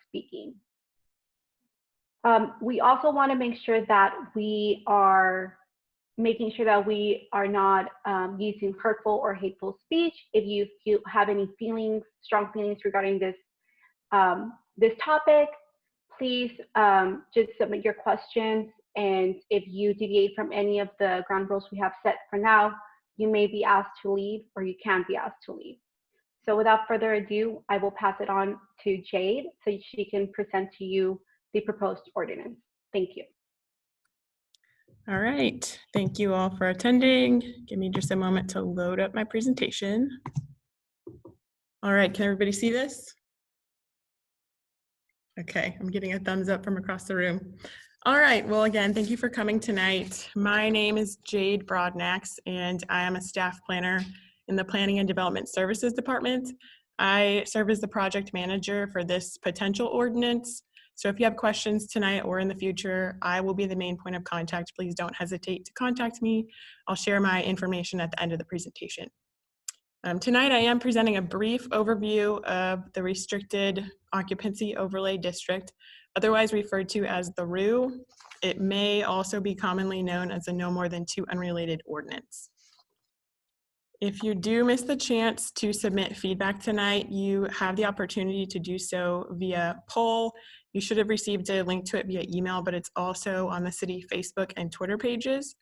speaking. We also want to make sure that we are making sure that we are not using hurtful or hateful speech. If you have any feelings, strong feelings regarding this this topic, please just submit your questions. And if you deviate from any of the ground rules we have set for now, you may be asked to leave, or you can be asked to leave. So without further ado, I will pass it on to Jade so she can present to you the proposed ordinance. Thank you. All right, thank you all for attending. Give me just a moment to load up my presentation. All right, can everybody see this? Okay, I'm getting a thumbs up from across the room. All right, well, again, thank you for coming tonight. My name is Jade Broadnax, and I am a staff planner in the Planning and Development Services Department. I serve as the project manager for this potential ordinance. So if you have questions tonight or in the future, I will be the main point of contact. Please don't hesitate to contact me. I'll share my information at the end of the presentation. Tonight, I am presenting a brief overview of the Restricted Occupancy Overlay District, otherwise referred to as the ROO. It may also be commonly known as a no more than two unrelated ordinance. If you do miss the chance to submit feedback tonight, you have the opportunity to do so via poll. You should have received a link to it via email, but it's also on the city Facebook and Twitter pages.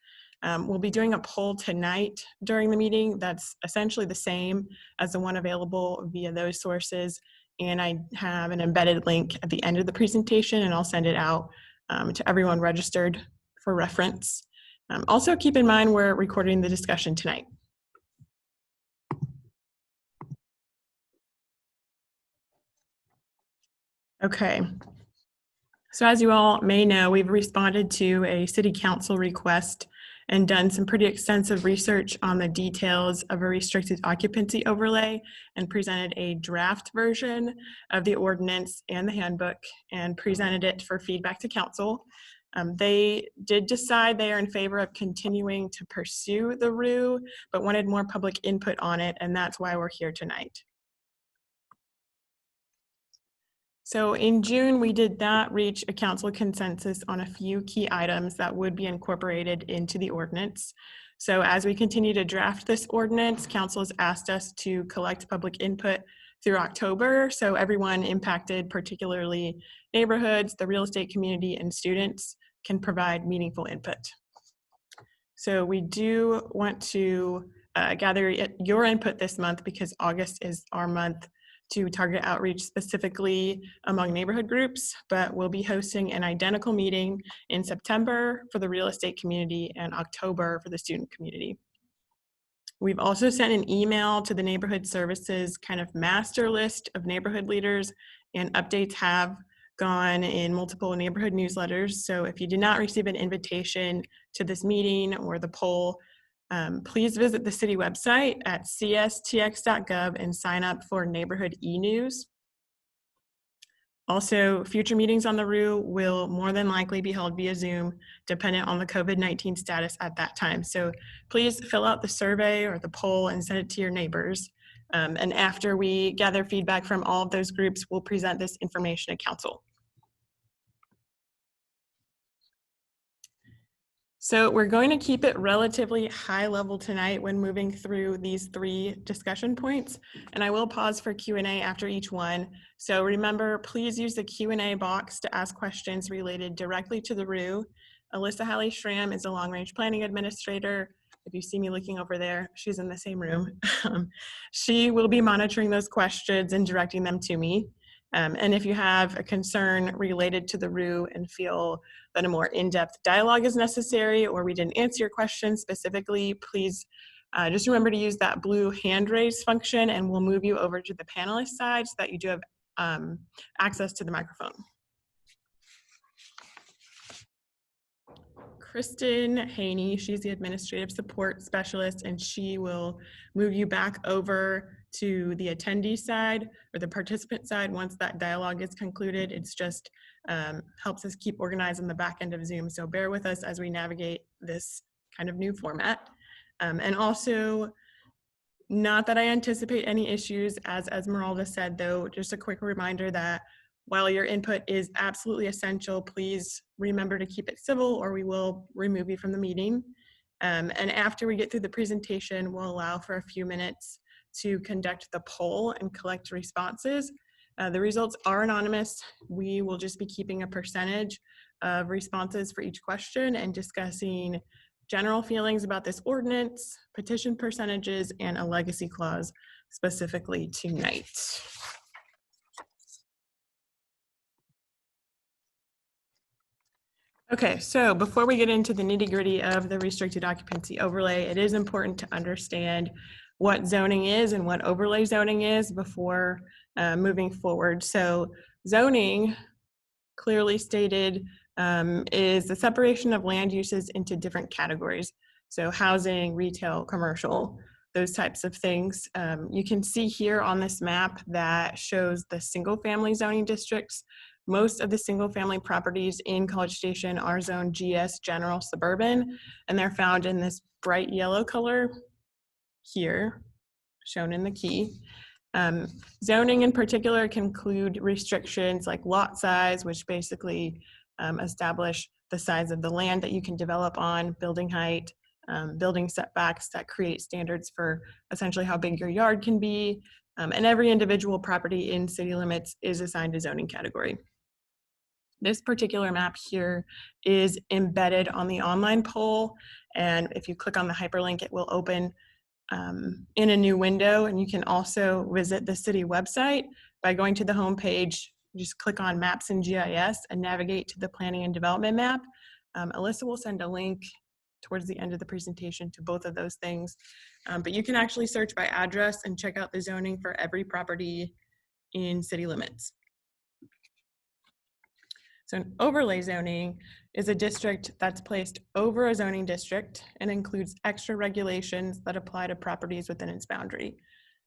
We'll be doing a poll tonight during the meeting that's essentially the same as the one available via those sources. And I have an embedded link at the end of the presentation, and I'll send it out to everyone registered for reference. Also keep in mind we're recording the discussion tonight. Okay, so as you all may know, we've responded to a city council request and done some pretty extensive research on the details of a restricted occupancy overlay and presented a draft version of the ordinance and the handbook and presented it for feedback to council. They did decide they are in favor of continuing to pursue the ROO, but wanted more public input on it, and that's why we're here tonight. So in June, we did not reach a council consensus on a few key items that would be incorporated into the ordinance. So as we continue to draft this ordinance, council has asked us to collect public input through October. So everyone impacted, particularly neighborhoods, the real estate community, and students, can provide meaningful input. So we do want to gather your input this month because August is our month to target outreach specifically among neighborhood groups, but we'll be hosting an identical meeting in September for the real estate community and October for the student community. We've also sent an email to the neighborhood services kind of master list of neighborhood leaders, and updates have gone in multiple neighborhood newsletters. So if you did not receive an invitation to this meeting or the poll, please visit the city website at cstx.gov and sign up for neighborhood e-news. Also, future meetings on the ROO will more than likely be held via Zoom, dependent on the COVID-19 status at that time. So please fill out the survey or the poll and send it to your neighbors. And after we gather feedback from all of those groups, we'll present this information to council. So we're going to keep it relatively high level tonight when moving through these three discussion points, and I will pause for Q&A after each one. So remember, please use the Q&A box to ask questions related directly to the ROO. Alyssa Halley-Schramm is a long-range planning administrator. If you see me looking over there, she's in the same room. She will be monitoring those questions and directing them to me. And if you have a concern related to the ROO and feel that a more in-depth dialogue is necessary, or we didn't answer your question specifically, please just remember to use that blue hand raise function, and we'll move you over to the panelist side so that you do have access to the microphone. Kristen Haney, she's the administrative support specialist, and she will move you back over to the attendee side or the participant side once that dialogue is concluded. It's just helps us keep organized on the back end of Zoom. So bear with us as we navigate this kind of new format. And also, not that I anticipate any issues, as Esmeralda said, though, just a quick reminder that while your input is absolutely essential, please remember to keep it civil or we will remove you from the meeting. And after we get through the presentation, we'll allow for a few minutes to conduct the poll and collect responses. The results are anonymous. We will just be keeping a percentage of responses for each question and discussing general feelings about this ordinance, petition percentages, and a legacy clause specifically tonight. Okay, so before we get into the nitty-gritty of the restricted occupancy overlay, it is important to understand what zoning is and what overlay zoning is before moving forward. So zoning, clearly stated, is the separation of land uses into different categories. So housing, retail, commercial, those types of things. You can see here on this map that shows the single family zoning districts. Most of the single family properties in College Station are zoned GS, general, suburban, and they're found in this bright yellow color here, shown in the key. Zoning in particular can include restrictions like lot size, which basically establish the size of the land that you can develop on, building height, building setbacks that create standards for essentially how big your yard can be, and every individual property in city limits is assigned a zoning category. This particular map here is embedded on the online poll, and if you click on the hyperlink, it will open in a new window, and you can also visit the city website by going to the home page. Just click on Maps and GIS and navigate to the Planning and Development map. Alyssa will send a link towards the end of the presentation to both of those things, but you can actually search by address and check out the zoning for every property in city limits. So an overlay zoning is a district that's placed over a zoning district and includes extra regulations that apply to properties within its boundary.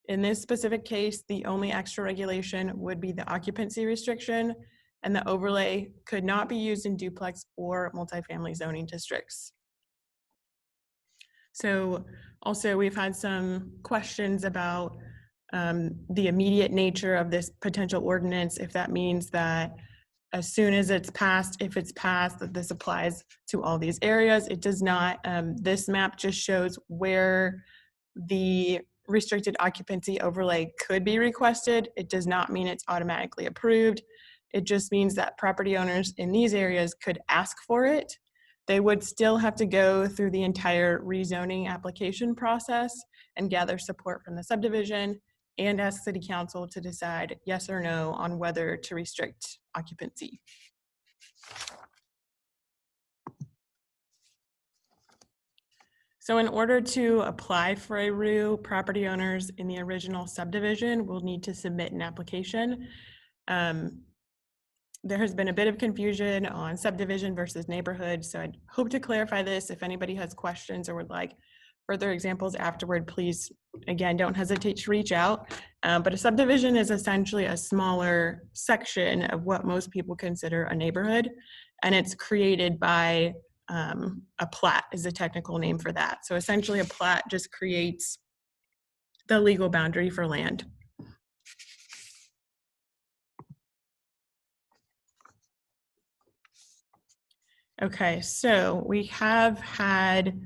In this specific case, the only extra regulation would be the occupancy restriction, and the overlay could not be used in duplex or multifamily zoning districts. So also we've had some questions about the immediate nature of this potential ordinance, if that means that as soon as it's passed, if it's passed, that this applies to all these areas. It does not. This map just shows where the restricted occupancy overlay could be requested. It does not mean it's automatically approved. It just means that property owners in these areas could ask for it. They would still have to go through the entire rezoning application process and gather support from the subdivision and ask City Council to decide yes or no on whether to restrict occupancy. So in order to apply for a RU, property owners in the original subdivision will need to submit an application. There has been a bit of confusion on subdivision versus neighborhood, so I'd hope to clarify this. If anybody has questions or would like further examples afterward, please, again, don't hesitate to reach out. But a subdivision is essentially a smaller section of what most people consider a neighborhood, and it's created by a plat is the technical name for that. So essentially a plat just creates the legal boundary for land. Okay, so we have had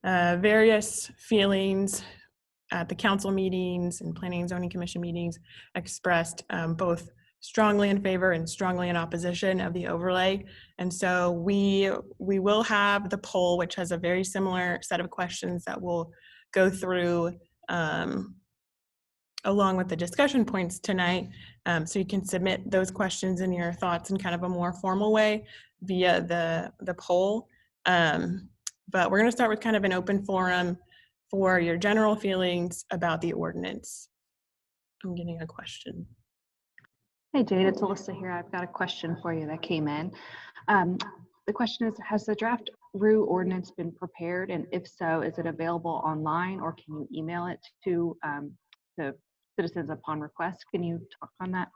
various feelings at the council meetings and planning and zoning commission meetings expressed both strongly in favor and strongly in opposition of the overlay. And so we will have the poll, which has a very similar set of questions that we'll go through along with the discussion points tonight. So you can submit those questions and your thoughts in kind of a more formal way via the poll. But we're going to start with kind of an open forum for your general feelings about the ordinance. I'm getting a question. Hey Jade, it's Alyssa here. I've got a question for you that came in. The question is, has the draft RU ordinance been prepared? And if so, is it available online or can you email it to citizens upon request? Can you talk on that?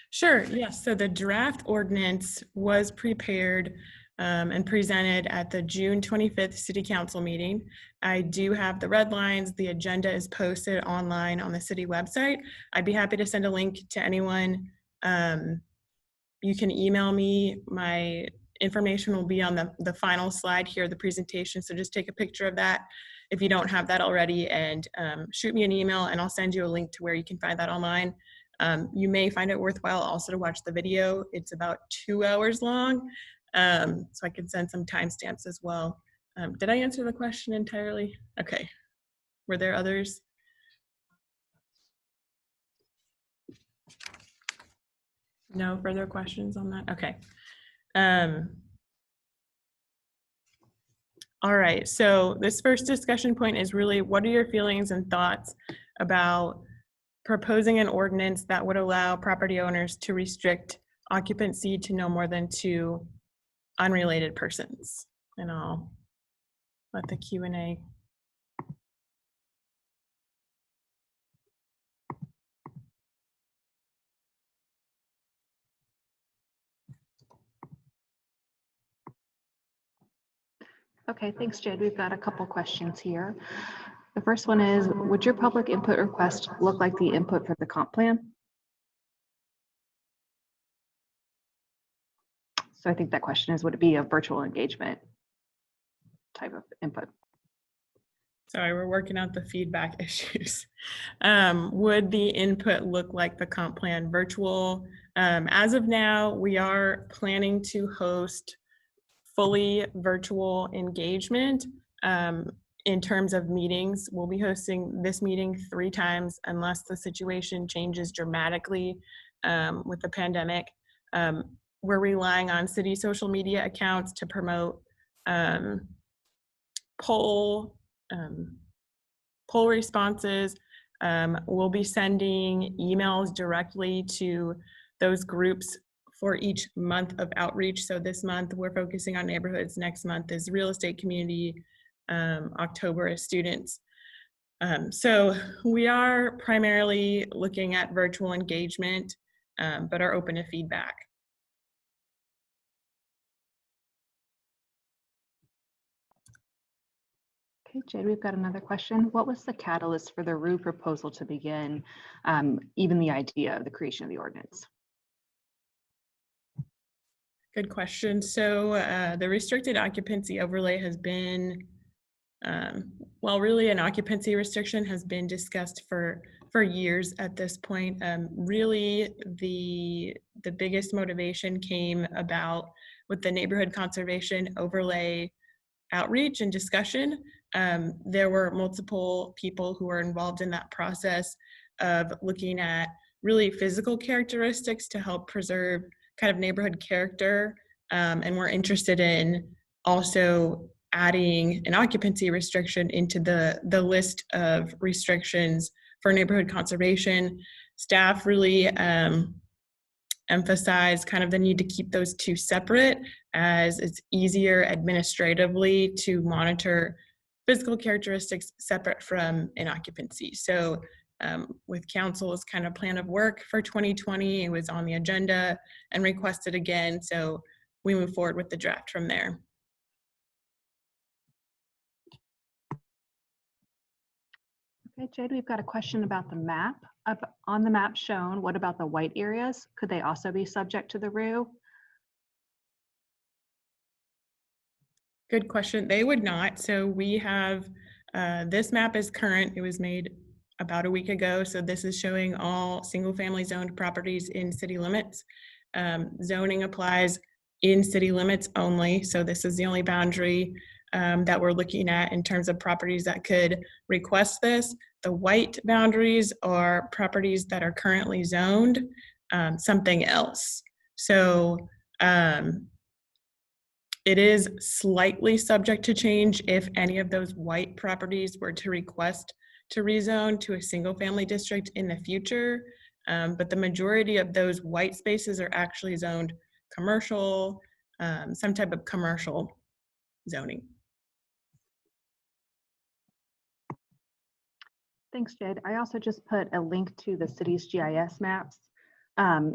Sure, yes. So the draft ordinance was prepared and presented at the June 25th City Council meeting. I do have the red lines. The agenda is posted online on the city website. I'd be happy to send a link to anyone You can email me. My information will be on the final slide here of the presentation, so just take a picture of that if you don't have that already, and shoot me an email, and I'll send you a link to where you can find that online. You may find it worthwhile also to watch the video. It's about 2 hours long, so I can send some timestamps as well. Did I answer the question entirely? Okay. Were there others? No further questions on that? Okay. All right, so this first discussion point is really, what are your feelings and thoughts about proposing an ordinance that would allow property owners to restrict occupancy to no more than 2 unrelated persons? And I'll let the Q&A. Okay, thanks, Jade. We've got a couple questions here. The first one is, would your public input request look like the input for the comp plan? So I think that question is, would it be a virtual engagement type of input? Sorry, we're working out the feedback issues. Would the input look like the comp plan virtual? As of now, we are planning to host fully virtual engagement. In terms of meetings, we'll be hosting this meeting 3 times unless the situation changes dramatically with the pandemic. We're relying on city social media accounts to promote poll responses. We'll be sending emails directly to those groups for each month of outreach. So this month we're focusing on neighborhoods. Next month is real estate community. October is students. So we are primarily looking at virtual engagement, but are open to feedback. Okay, Jade, we've got another question. What was the catalyst for the RU proposal to begin, even the idea of the creation of the ordinance? Good question. So the restricted occupancy overlay has been, well, really an occupancy restriction has been discussed for years at this point. Really, the biggest motivation came about with the neighborhood conservation overlay outreach and discussion. There were multiple people who were involved in that process of looking at really physical characteristics to help preserve kind of neighborhood character, and we're interested in also adding an occupancy restriction into the list of restrictions for neighborhood conservation. Staff really emphasize kind of the need to keep those 2 separate, as it's easier administratively to monitor physical characteristics separate from an occupancy. So with council's kind of plan of work for 2020, it was on the agenda and requested again. So we move forward with the draft from there. Okay, Jade, we've got a question about the map. Up on the map shown, what about the white areas? Could they also be subject to the RU? Good question. They would not. So we have, this map is current. It was made about a week ago. So this is showing all single family zoned properties in city limits. Zoning applies in city limits only. So this is the only boundary that we're looking at in terms of properties that could request this. The white boundaries are properties that are currently zoned something else. So it is slightly subject to change if any of those white properties were to request to rezone to a single family district in the future. But the majority of those white spaces are actually zoned commercial, some type of commercial zoning. Thanks, Jade. I also just put a link to the city's GIS maps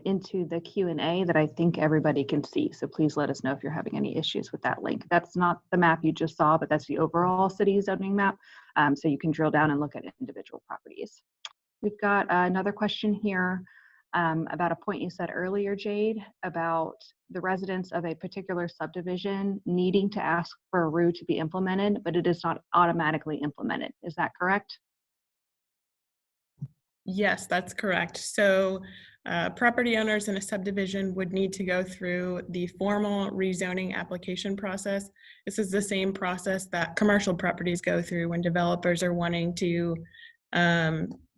into the Q&A that I think everybody can see. So please let us know if you're having any issues with that link. That's not the map you just saw, but that's the overall city zoning map. So you can drill down and look at individual properties. We've got another question here. about a point you said earlier, Jade, about the residents of a particular subdivision needing to ask for a RU to be implemented, but it is not automatically implemented. Is that correct? Yes, that's correct. So property owners in a subdivision would need to go through the formal rezoning application process. This is the same process that commercial properties go through when developers are wanting to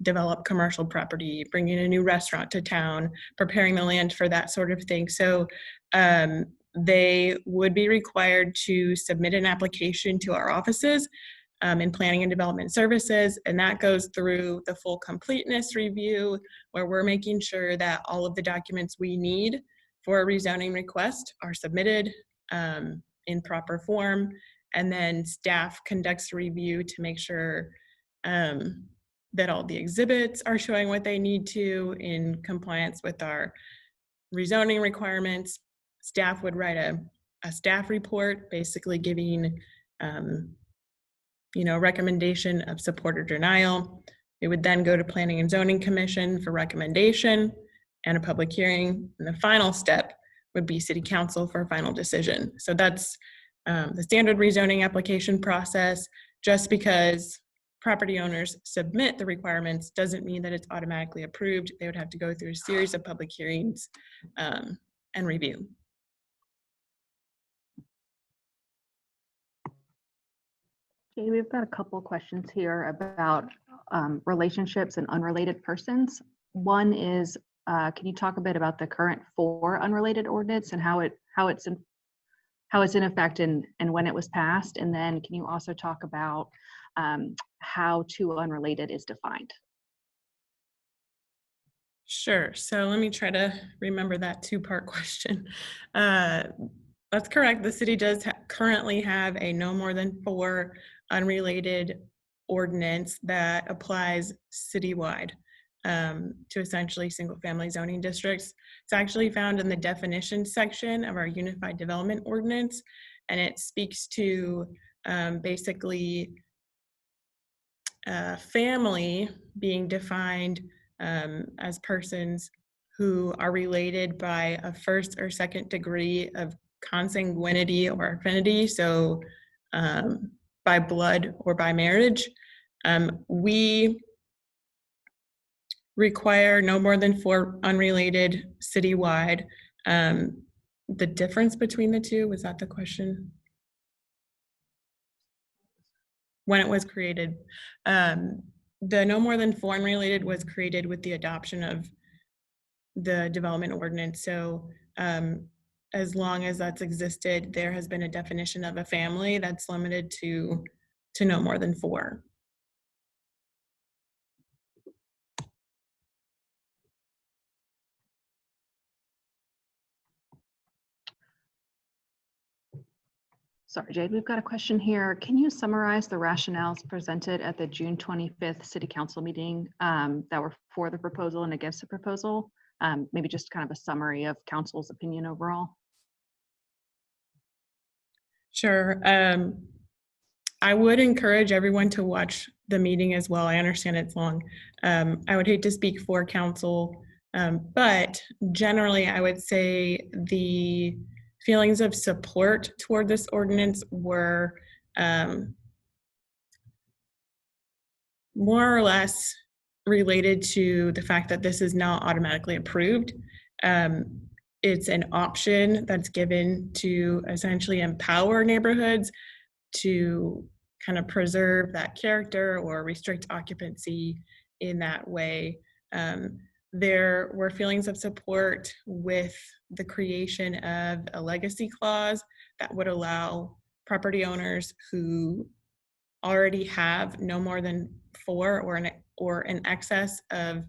develop commercial property, bringing a new restaurant to town, preparing the land for that sort of thing. So they would be required to submit an application to our offices in Planning and Development Services, and that goes through the full completeness review, where we're making sure that all of the documents we need for a rezoning request are submitted in proper form, and then staff conducts a review to make sure that all the exhibits are showing what they need to in compliance with our rezoning requirements. Staff would write a staff report, basically giving recommendation of support or denial. It would then go to Planning and Zoning Commission for recommendation and a public hearing. And the final step would be City Council for a final decision. So that's the standard rezoning application process. Just because property owners submit the requirements doesn't mean that it's automatically approved. They would have to go through a series of public hearings and review. Jay, we've got a couple of questions here about relationships and unrelated persons. One is, can you talk a bit about the current 4 unrelated ordinance and how it's in effect and when it was passed? And then can you also talk about how 2 unrelated is defined? Sure. So let me try to remember that 2-part question. That's correct. The city does currently have a no more than 4 unrelated ordinance that applies citywide to essentially single-family zoning districts. It's actually found in the definition section of our Unified Development Ordinance, and it speaks to basically family being defined as persons who are related by a first or second degree of consanguinity or affinity, so by blood or by marriage. We require no more than 4 unrelated citywide. The difference between the 2, was that the question? When it was created. The no more than 4 unrelated was created with the adoption of the development ordinance. So as long as that's existed, there has been a definition of a family that's limited to no more than 4. Sorry, Jade, we've got a question here. Can you summarize the rationales presented at the June 25th City Council meeting that were for the proposal and against the proposal? Maybe just kind of a summary of council's opinion overall. Sure. I would encourage everyone to watch the meeting as well. I understand it's long. I would hate to speak for council, but generally I would say the feelings of support toward this ordinance were more or less related to the fact that this is not automatically approved. It's an option that's given to essentially empower neighborhoods to kind of preserve that character or restrict occupancy in that way. There were feelings of support with the creation of a legacy clause that would allow property owners who already have no more than 4 or in excess of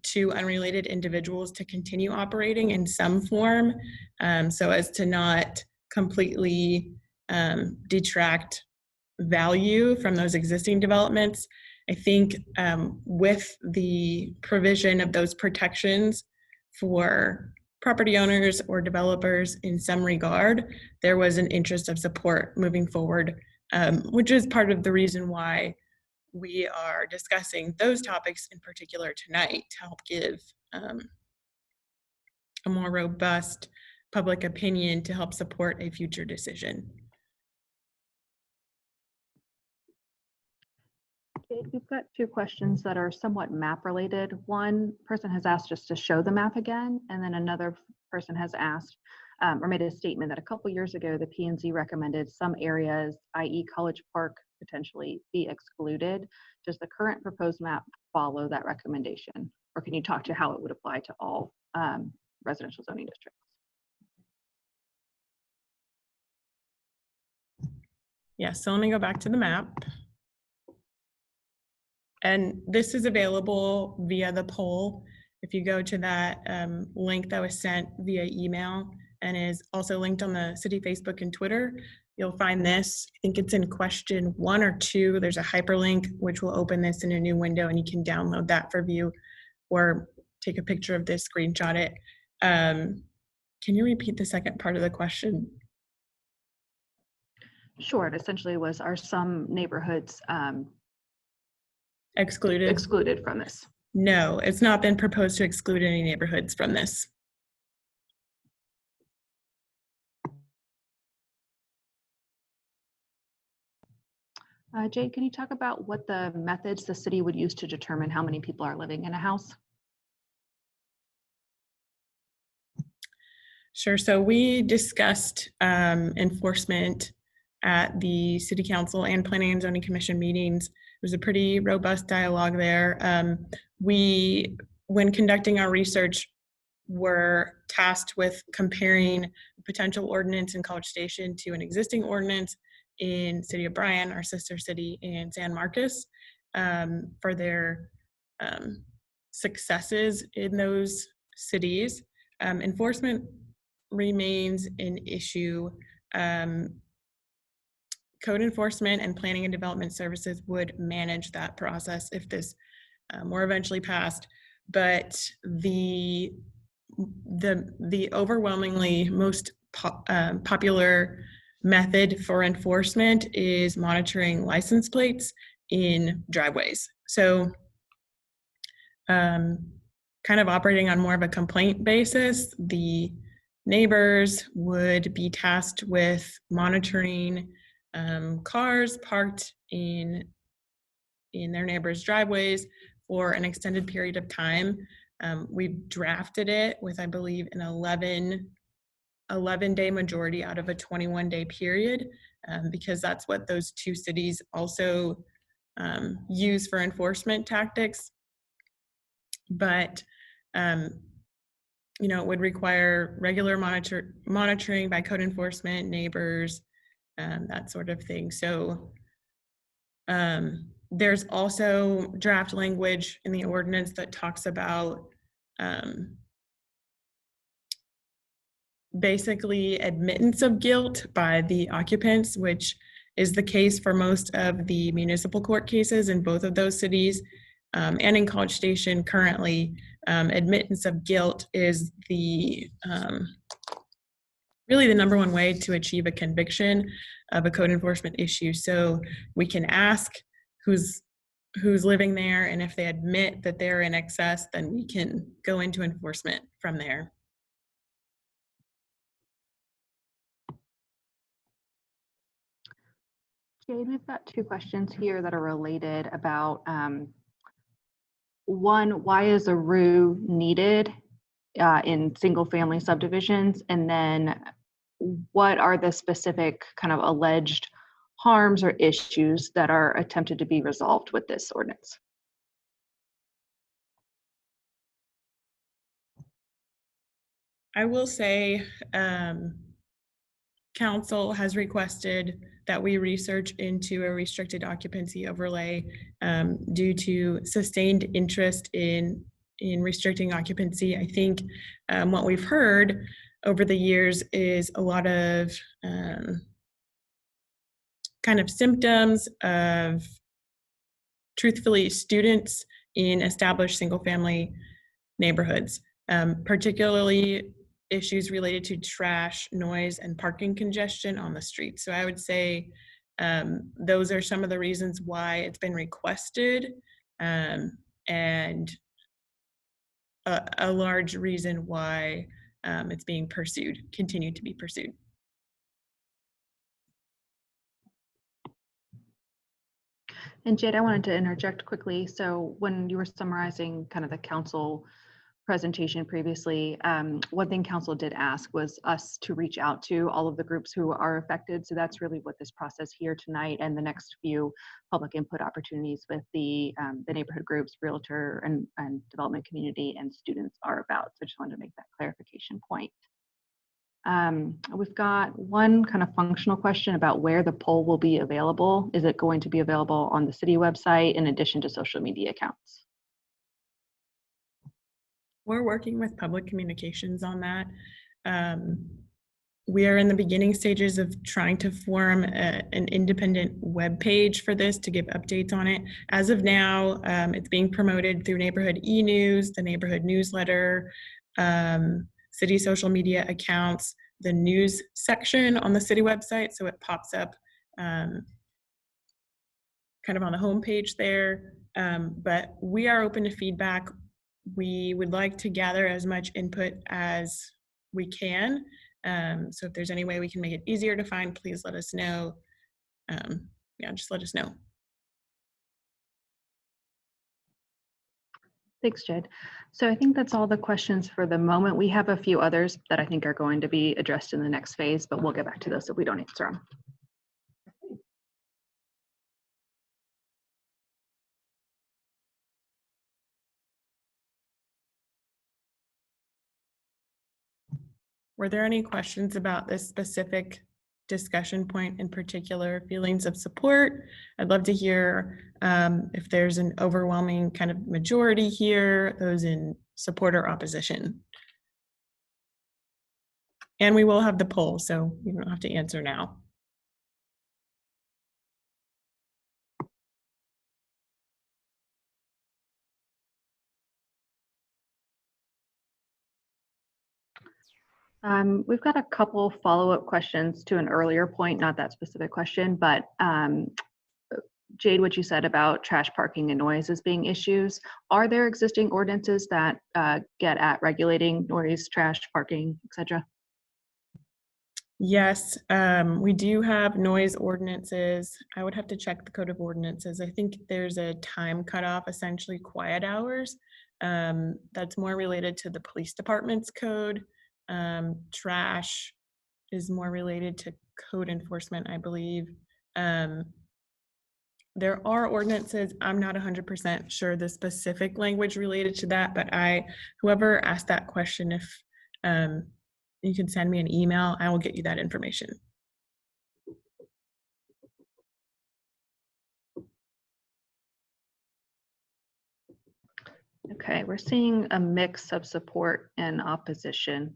2 unrelated individuals to continue operating in some form, so as to not completely detract value from those existing developments. I think with the provision of those protections for property owners or developers in some regard, there was an interest of support moving forward, which is part of the reason why we are discussing those topics in particular tonight, to help give a more robust public opinion to help support a future decision. Okay, we've got two questions that are somewhat map related. One person has asked us to show the map again, and then another person has asked or made a statement that a couple years ago the P&Z recommended some areas, i.e. College Park, potentially be excluded. Does the current proposed map follow that recommendation? Or can you talk to how it would apply to all residential zoning districts? Yeah, so let me go back to the map. And this is available via the poll. If you go to that link that was sent via email and is also linked on the city Facebook and Twitter, you'll find this. I think it's in question 1 or 2. There's a hyperlink which will open this in a new window, and you can download that for view or take a picture of this, screenshot it. Can you repeat the second part of the question? Sure, it essentially was, are some neighborhoods excluded from this? No, it's not been proposed to exclude any neighborhoods from this. Jade, can you talk about what the methods the city would use to determine how many people are living in a house? Sure. So we discussed enforcement at the City Council and Planning and Zoning Commission meetings. It was a pretty robust dialogue there. We, when conducting our research, were tasked with comparing a potential ordinance in College Station to an existing ordinance in City of Bryan, our sister city in San Marcos, for their successes in those cities. Enforcement remains an issue. Code enforcement and planning and development services would manage that process if this were eventually passed. But the overwhelmingly most popular method for enforcement is monitoring license plates in driveways. So kind of operating on more of a complaint basis, the neighbors would be tasked with monitoring cars parked in their neighbors' driveways for an extended period of time. We've drafted it with, I believe, an 11-day majority out of a 21-day period, because that's what those two cities also use for enforcement tactics. But it would require regular monitoring by code enforcement, neighbors, that sort of thing. So there's also draft language in the ordinance that talks about basically admittance of guilt by the occupants, which is the case for most of the municipal court cases in both of those cities. And in College Station currently, admittance of guilt is really the number one way to achieve a conviction of a code enforcement issue. So we can ask who's living there, and if they admit that they're in excess, then we can go into enforcement from there. Jade, we've got two questions here that are related about one, why is a ROO needed in single family subdivisions? And then what are the specific kind of alleged harms or issues that are attempted to be resolved with this ordinance? I will say Council has requested that we research into a restricted occupancy overlay due to sustained interest in restricting occupancy. I think what we've heard over the years is a lot of kind of symptoms of, truthfully, students in established single-family neighborhoods, particularly issues related to trash, noise, and parking congestion on the street. So I would say those are some of the reasons why it's been requested. And a large reason why it's being pursued, continue to be pursued. And Jade, I wanted to interject quickly. So when you were summarizing kind of the council presentation previously, one thing council did ask was us to reach out to all of the groups who are affected. So that's really what this process here tonight and the next few public input opportunities with the neighborhood groups, realtor and development community and students are about. So I just wanted to make that clarification point. We've got one kind of functional question about where the poll will be available. Is it going to be available on the city website in addition to social media accounts? We're working with public communications on that. We are in the beginning stages of trying to form an independent web page for this to give updates on it. As of now, it's being promoted through neighborhood e-news, the neighborhood newsletter, city social media accounts, the news section on the city website, so it pops up kind of on the homepage there. But we are open to feedback. We would like to gather as much input as we can. So if there's any way we can make it easier to find, please let us know. Yeah, just let us know. Thanks, Jed. So I think that's all the questions for the moment. We have a few others that I think are going to be addressed in the next phase, but we'll get back to those if we don't answer them. Were there any questions about this specific discussion point in particular, feelings of support? I'd love to hear if there's an overwhelming kind of majority here, those in support or opposition. And we will have the poll, so you don't have to answer now. We've got a couple follow-up questions to an earlier point, not that specific question, but Jade, what you said about trash parking and noise as being issues, are there existing ordinances that get at regulating noise, trash, parking, etc.? Yes, we do have noise ordinances. I would have to check the code of ordinances. I think there's a time cutoff, essentially quiet hours. That's more related to the police department's code. Trash is more related to code enforcement, I believe. There are ordinances. I'm not 100% sure the specific language related to that, but whoever asked that question, if you can send me an email, I will get you that information. Okay, we're seeing a mix of support and opposition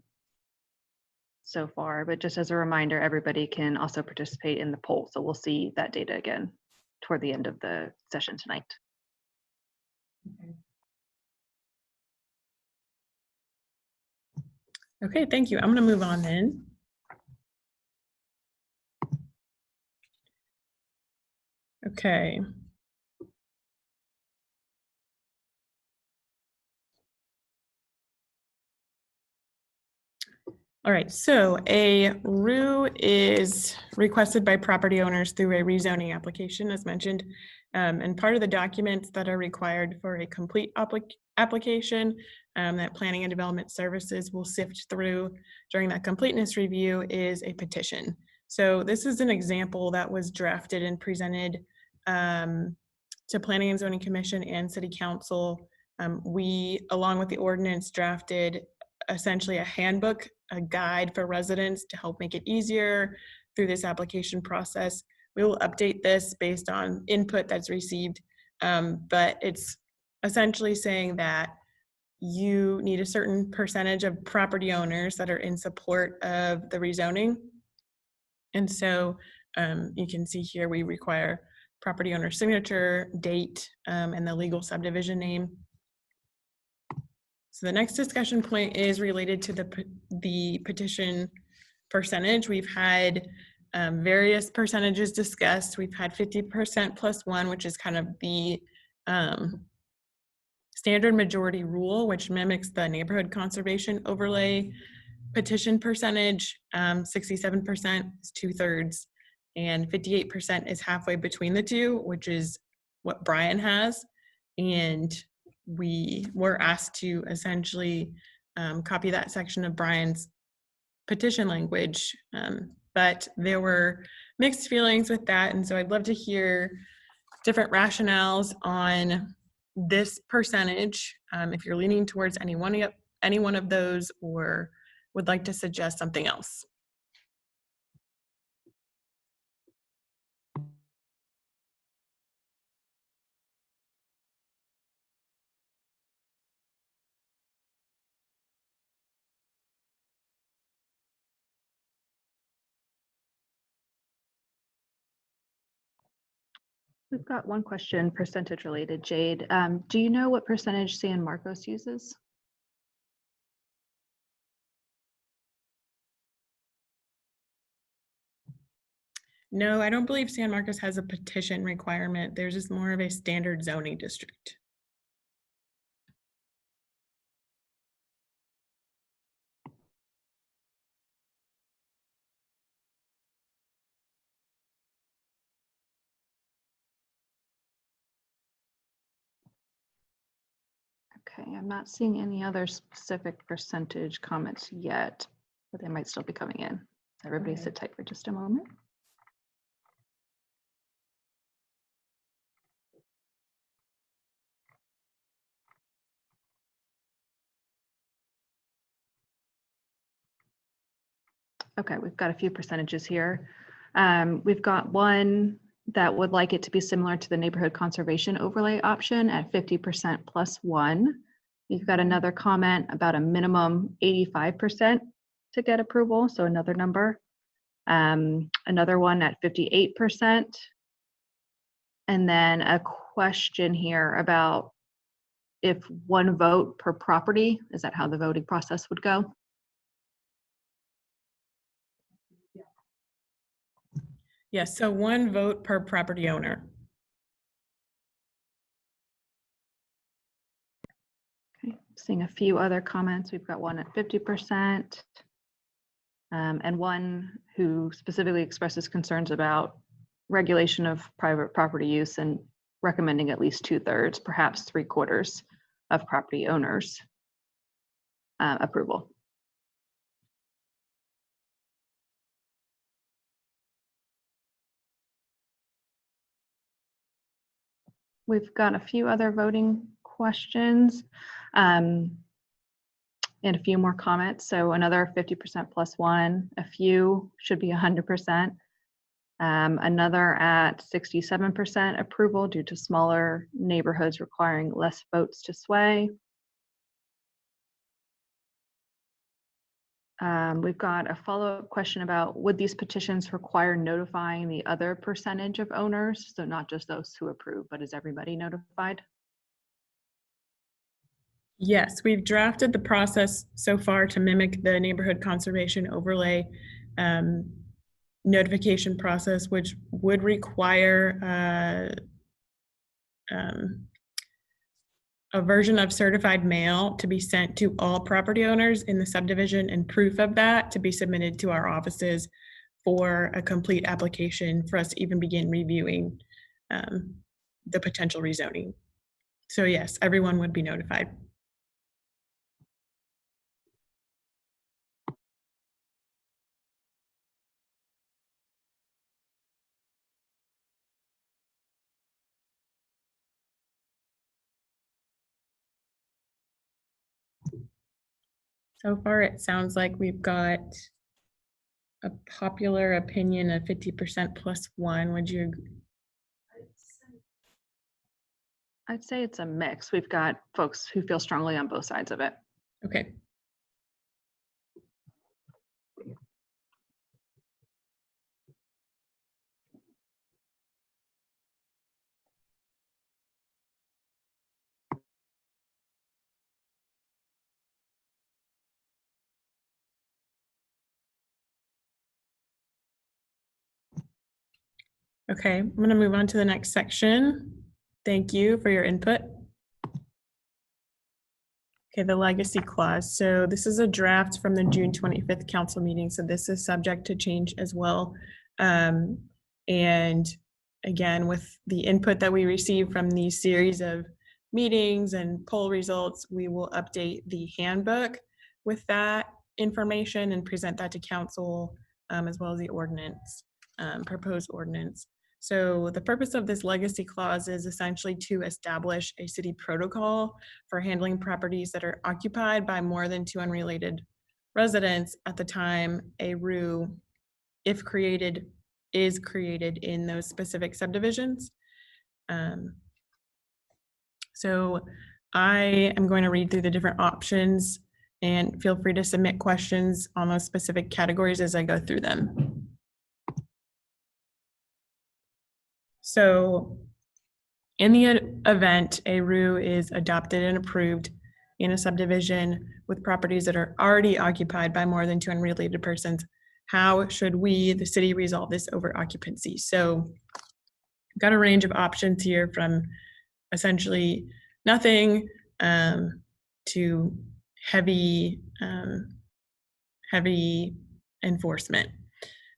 so far, but just as a reminder, everybody can also participate in the poll. So we'll see that data again toward the end of the session tonight. Okay, thank you. I'm going to move on then. Okay. All right, so a RU is requested by property owners through a rezoning application, as mentioned, and part of the documents that are required for a complete application that Planning and Development Services will sift through during that completeness review is a petition. So this is an example that was drafted and presented to Planning and Zoning Commission and City Council. We, along with the ordinance, drafted essentially a handbook, a guide for residents to help make it easier through this application process. We will update this based on input that's received, but it's essentially saying that you need a certain percentage of property owners that are in support of the rezoning. And so you can see here we require property owner signature, date, and the legal subdivision name. So the next discussion point is related to the petition percentage. We've had various percentages discussed. We've had 50% plus one, which is kind of the standard majority rule, which mimics the neighborhood conservation overlay petition percentage. 67% is 2/3, and 58% is halfway between the two, which is what Brian has. And we were asked to essentially copy that section of Brian's petition language, but there were mixed feelings with that. And so I'd love to hear different rationales on this percentage, if you're leaning towards any one of those or would like to suggest something else. We've got one question, percentage related. Jade, do you know what percentage San Marcos uses? No, I don't believe San Marcos has a petition requirement. There's just more of a standard zoning district. Okay, I'm not seeing any other specific percentage comments yet, but they might still be coming in. Everybody sit tight for just a moment. Okay, we've got a few percentages here. We've got one that would like it to be similar to the neighborhood conservation overlay option at 50% plus one. You've got another comment about a minimum 85% to get approval, so another number. Another one at 58%. And then a question here about if one vote per property, is that how the voting process would go? Yes, so one vote per property owner. Okay, seeing a few other comments. We've got one at 50%, and one who specifically expresses concerns about regulation of private property use and recommending at least 2/3, perhaps 3/4 of property owners approval. We've got a few other voting questions and a few more comments. So another 50% plus one, a few should be 100%. Another at 67% approval due to smaller neighborhoods requiring less votes to sway. We've got a follow-up question about, would these petitions require notifying the other percentage of owners? So not just those who approve, but is everybody notified? Yes, we've drafted the process so far to mimic the neighborhood conservation overlay notification process, which would require a version of certified mail to be sent to all property owners in the subdivision and proof of that to be submitted to our offices for a complete application for us to even begin reviewing the potential rezoning. So yes, everyone would be notified. So far, it sounds like we've got a popular opinion of 50% plus one. Would you agree? I'd say it's a mix. We've got folks who feel strongly on both sides of it. Okay. Okay, I'm going to move on to the next section. Thank you for your input. Okay, the legacy clause. So this is a draft from the June 25th council meeting. So this is subject to change as well. And again, with the input that we receive from these series of meetings and poll results, we will update the handbook with that information and present that to council, as well as the ordinance, proposed ordinance. So the purpose of this legacy clause is essentially to establish a city protocol for handling properties that are occupied by more than 2 unrelated residents at the time a RU, if created, is created in those specific subdivisions. So I am going to read through the different options, and feel free to submit questions on those specific categories as I go through them. So in the event a RU is adopted and approved in a subdivision with properties that are already occupied by more than 2 unrelated persons, how should we, the city, resolve this over occupancy? So I've got a range of options here, from essentially nothing to heavy enforcement.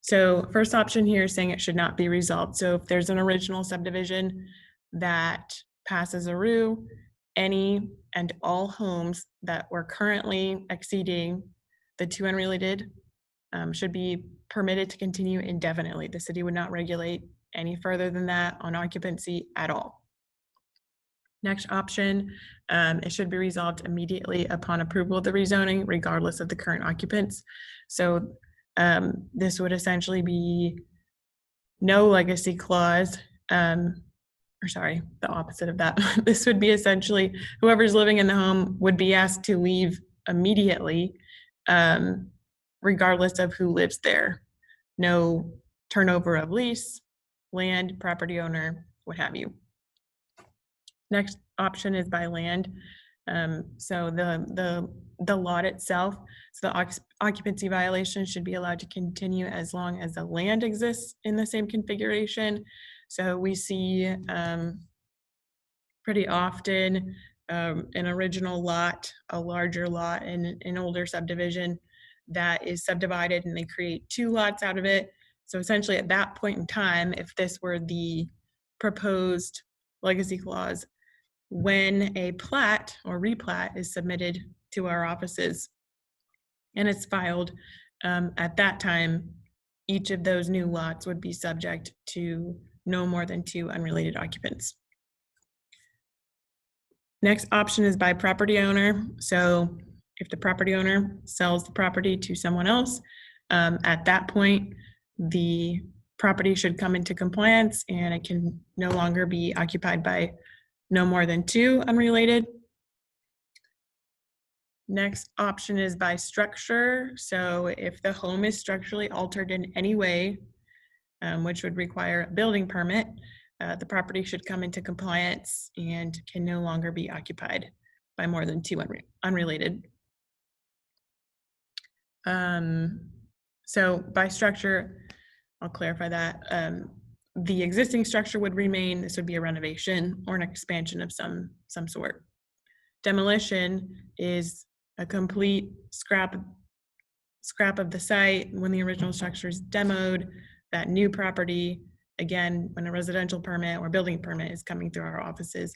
So first option here is saying it should not be resolved. So if there's an original subdivision that passes a RU, any and all homes that were currently exceeding the 2 unrelated should be permitted to continue indefinitely. The city would not regulate any further than that on occupancy at all. Next option, it should be resolved immediately upon approval of the rezoning, regardless of the current occupants. So this would essentially be no legacy clause, or sorry, the opposite of that. This would be essentially whoever's living in the home would be asked to leave immediately, regardless of who lives there. No turnover of lease, land, property owner, what have you. Next option is by land. So the lot itself, so the occupancy violation should be allowed to continue as long as the land exists in the same configuration. So we see pretty often an original lot, a larger lot in an older subdivision that is subdivided, and they create 2 lots out of it. So essentially at that point in time, if this were the proposed legacy clause, when a plat or replat is submitted to our offices and it's filed, at that time, each of those new lots would be subject to no more than 2 unrelated occupants. Next option is by property owner. So if the property owner sells the property to someone else, at that point, the property should come into compliance and it can no longer be occupied by no more than 2 unrelated. Next option is by structure. So if the home is structurally altered in any way, which would require a building permit, the property should come into compliance and can no longer be occupied by more than 2 unrelated. So by structure, I'll clarify that. The existing structure would remain. This would be a renovation or an expansion of some sort. Demolition is a complete scrap of the site when the original structure is demoed. That new property, again, when a residential permit or building permit is coming through our offices,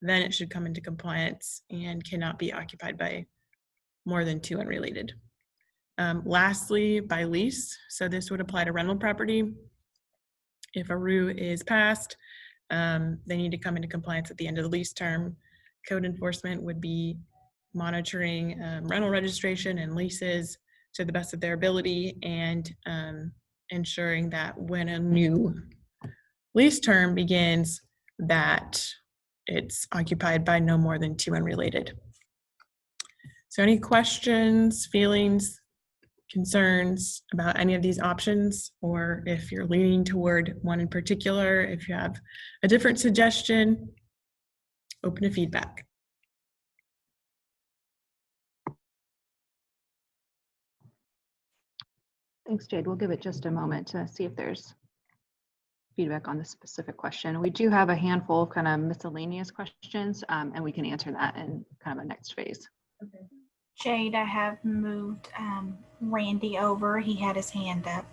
then it should come into compliance and cannot be occupied by more than 2 unrelated. Lastly, by lease. So this would apply to rental property. If a RU is passed, they need to come into compliance at the end of the lease term. Code enforcement would be monitoring rental registration and leases to the best of their ability, and ensuring that when a new lease term begins, that it's occupied by no more than 2 unrelated. So any questions, feelings, concerns about any of these options, or if you're leaning toward one in particular, if you have a different suggestion, open to feedback. Thanks, Jade. We'll give it just a moment to see if there's feedback on the specific question. We do have a handful of kind of miscellaneous questions, and we can answer that in kind of a next phase. Jade, I have moved Randy over. He had his hand up.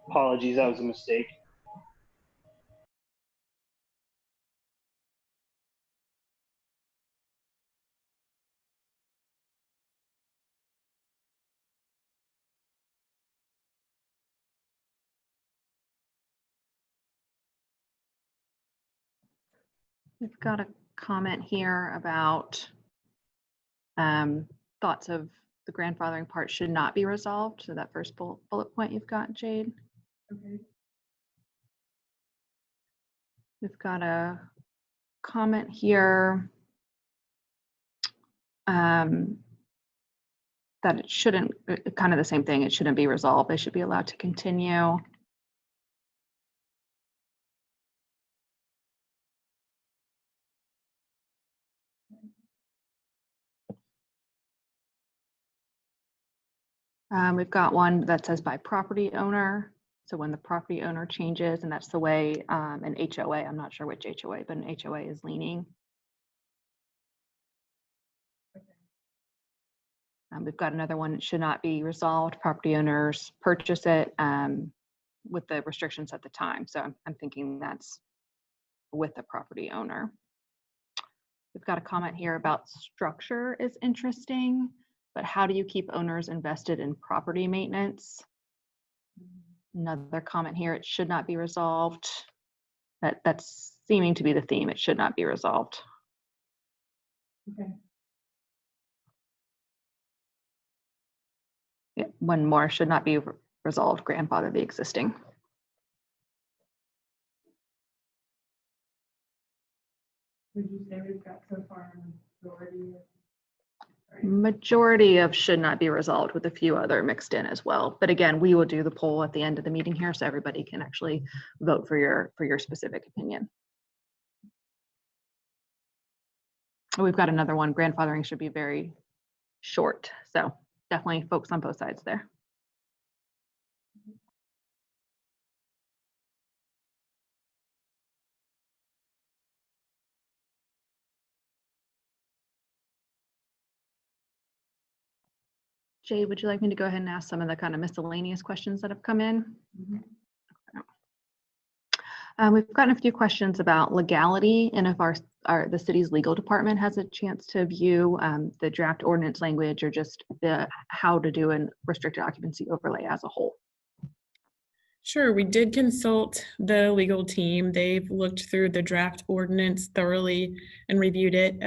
Apologies, that was a mistake. We've got a comment here about thoughts of the grandfathering part should not be resolved. So that first bullet point you've got, Jade. Okay. We've got a comment here that it shouldn't, kind of the same thing, it shouldn't be resolved. They should be allowed to continue. We've got one that says by property owner. So when the property owner changes, and that's the way an HOA, I'm not sure which HOA, but an HOA is leaning. We've got another one, should not be resolved. Property owners purchase it with the restrictions at the time. So I'm thinking that's with the property owner. We've got a comment here about structure is interesting, but how do you keep owners invested in property maintenance? Another comment here, it should not be resolved. That's seeming to be the theme. It should not be resolved. Okay. Yeah, one more, should not be resolved, grandfather the existing. Would you say we've got so far a majority of? Majority of should not be resolved, with a few other mixed in as well. But again, we will do the poll at the end of the meeting here, so everybody can actually vote for your specific opinion. We've got another one, grandfathering should be very short. So definitely focus on both sides there. Jay, would you like me to go ahead and ask some of the kind of miscellaneous questions that have come in? Mm-hmm. We've gotten a few questions about legality and if the city's legal department has a chance to view the draft ordinance language or just how to do a restricted occupancy overlay as a whole. Sure, we did consult the legal team. They've looked through the draft ordinance thoroughly and reviewed it.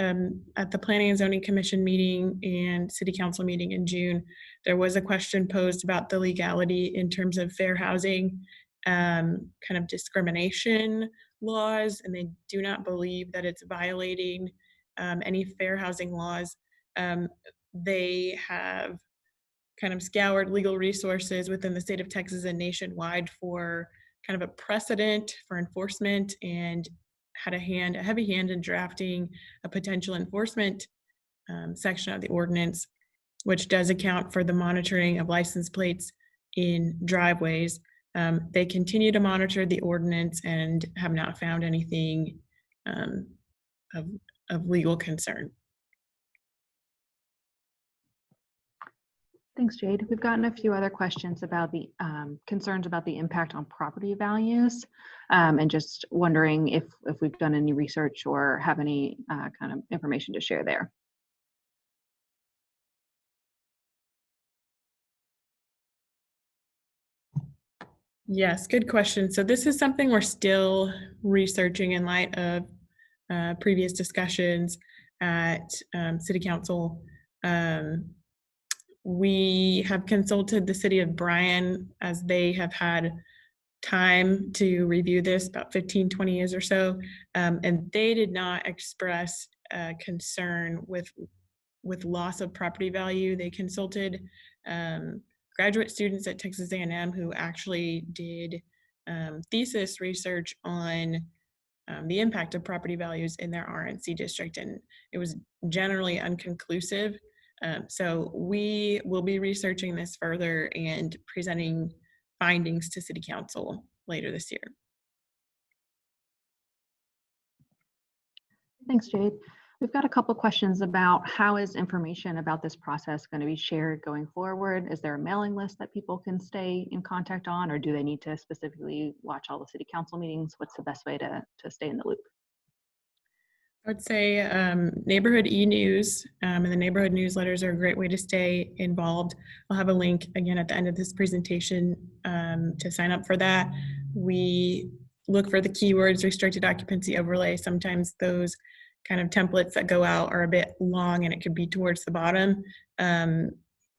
At the Planning and Zoning Commission meeting and City Council meeting in June, there was a question posed about the legality in terms of fair housing, kind of discrimination laws, and they do not believe that it's violating any fair housing laws. They have kind of scoured legal resources within the state of Texas and nationwide for kind of a precedent for enforcement, and had a heavy hand in drafting a potential enforcement section of the ordinance, which does account for the monitoring of license plates in driveways. They continue to monitor the ordinance and have not found anything of legal concern. Thanks, Jade. We've gotten a few other questions about the concerns about the impact on property values, and just wondering if we've done any research or have any kind of information to share there. Yes, good question. So this is something we're still researching in light of previous discussions at City Council. We have consulted the City of Bryan, as they have had time to review this, about 15, 20 years or so, and they did not express concern with loss of property value. They consulted graduate students at Texas A&M who actually did thesis research on the impact of property values in their RNC district, and it was generally unconclusive. So we will be researching this further and presenting findings to City Council later this year. Thanks, Jade. We've got a couple questions about how is information about this process going to be shared going forward? Is there a mailing list that people can stay in contact on, or do they need to specifically watch all the city council meetings? What's the best way to stay in the loop? I would say neighborhood e-news and the neighborhood newsletters are a great way to stay involved. I'll have a link again at the end of this presentation to sign up for that. We look for the keywords restricted occupancy overlay. Sometimes those kind of templates that go out are a bit long and it could be towards the bottom.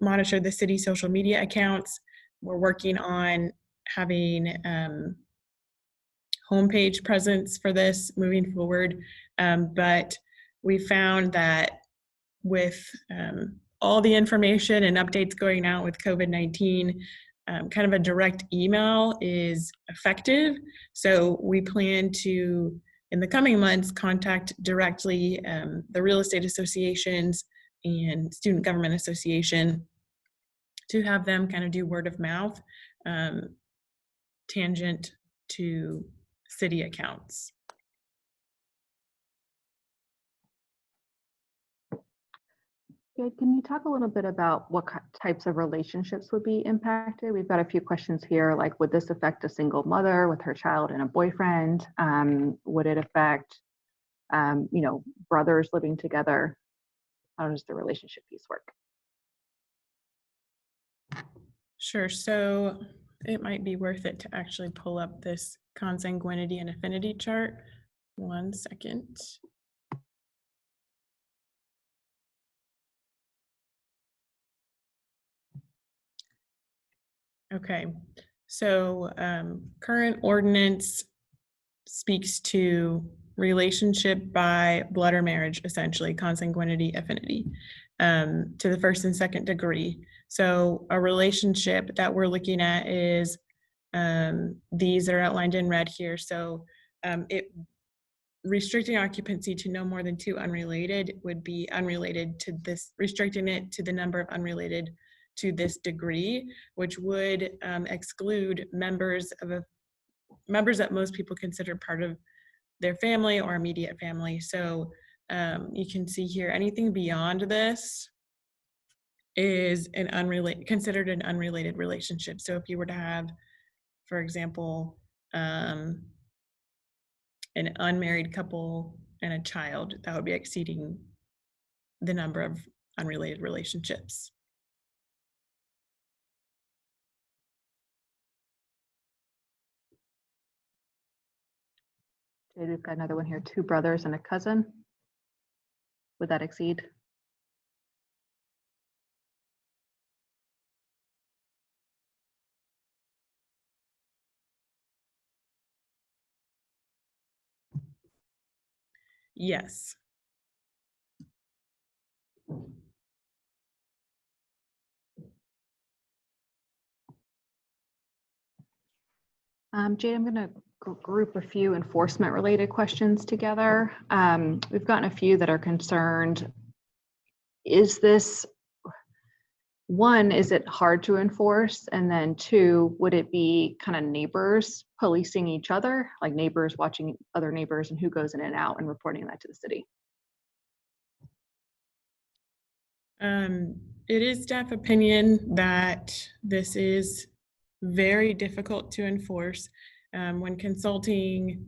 Monitor the city social media accounts. We're working on having homepage presence for this moving forward. But we found that with all the information and updates going out with COVID-19, kind of a direct email is effective. So we plan to, in the coming months, contact directly the real estate associations and student government association to have them kind of do word of mouth tangent to city accounts. Jade, can you talk a little bit about what types of relationships would be impacted? We've got a few questions here, like would this affect a single mother with her child and a boyfriend? Would it affect, brothers living together? How does the relationship piece work? Sure. So it might be worth it to actually pull up this consanguinity and affinity chart. 1 second. Okay, so current ordinance speaks to relationship by blood or marriage, essentially, consanguinity, affinity, to the first and second degree. So a relationship that we're looking at is these are outlined in red here. So restricting occupancy to no more than 2 unrelated would be unrelated to this, restricting it to the number of unrelated to this degree, which would exclude members that most people consider part of their family or immediate family. So you can see here, anything beyond this is considered an unrelated relationship. So if you were to have, for example, an unmarried couple and a child, that would be exceeding the number of unrelated relationships. Jade, we've got another one here, 2 brothers and a cousin. Would that exceed? Yes. Jade, I'm going to group a few enforcement related questions together. We've gotten a few that are concerned. Is this, one, is it hard to enforce? And then 2, would it be kind of neighbors policing each other, like neighbors watching other neighbors and who goes in and out and reporting that to the city? It is staff opinion that this is very difficult to enforce. When consulting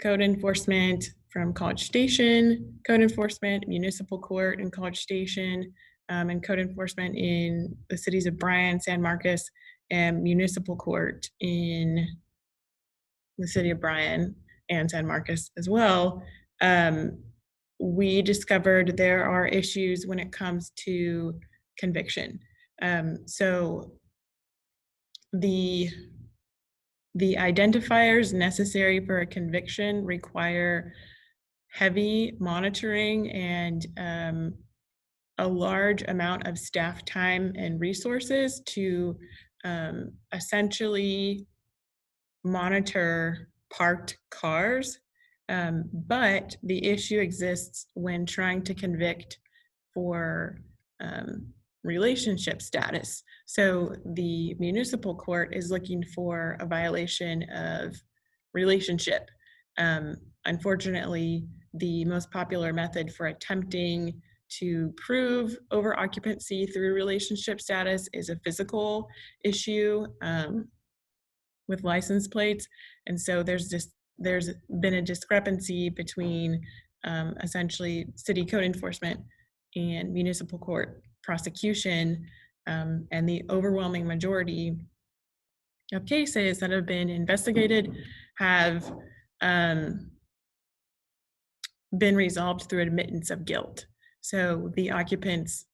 code enforcement from College Station, code enforcement, municipal court in College Station, and code enforcement in the cities of Bryan, San Marcos, and municipal court in the city of Bryan and San Marcos as well, we discovered there are issues when it comes to conviction. So the identifiers necessary for a conviction require heavy monitoring and a large amount of staff time and resources to essentially monitor parked cars. But the issue exists when trying to convict for relationship status. So the municipal court is looking for a violation of relationship. Unfortunately, the most popular method for attempting to prove over occupancy through relationship status is a physical issue with license plates. And so there's been a discrepancy between essentially city code enforcement and municipal court prosecution, and the overwhelming majority of cases that have been investigated have been resolved through admittance of guilt. So the occupants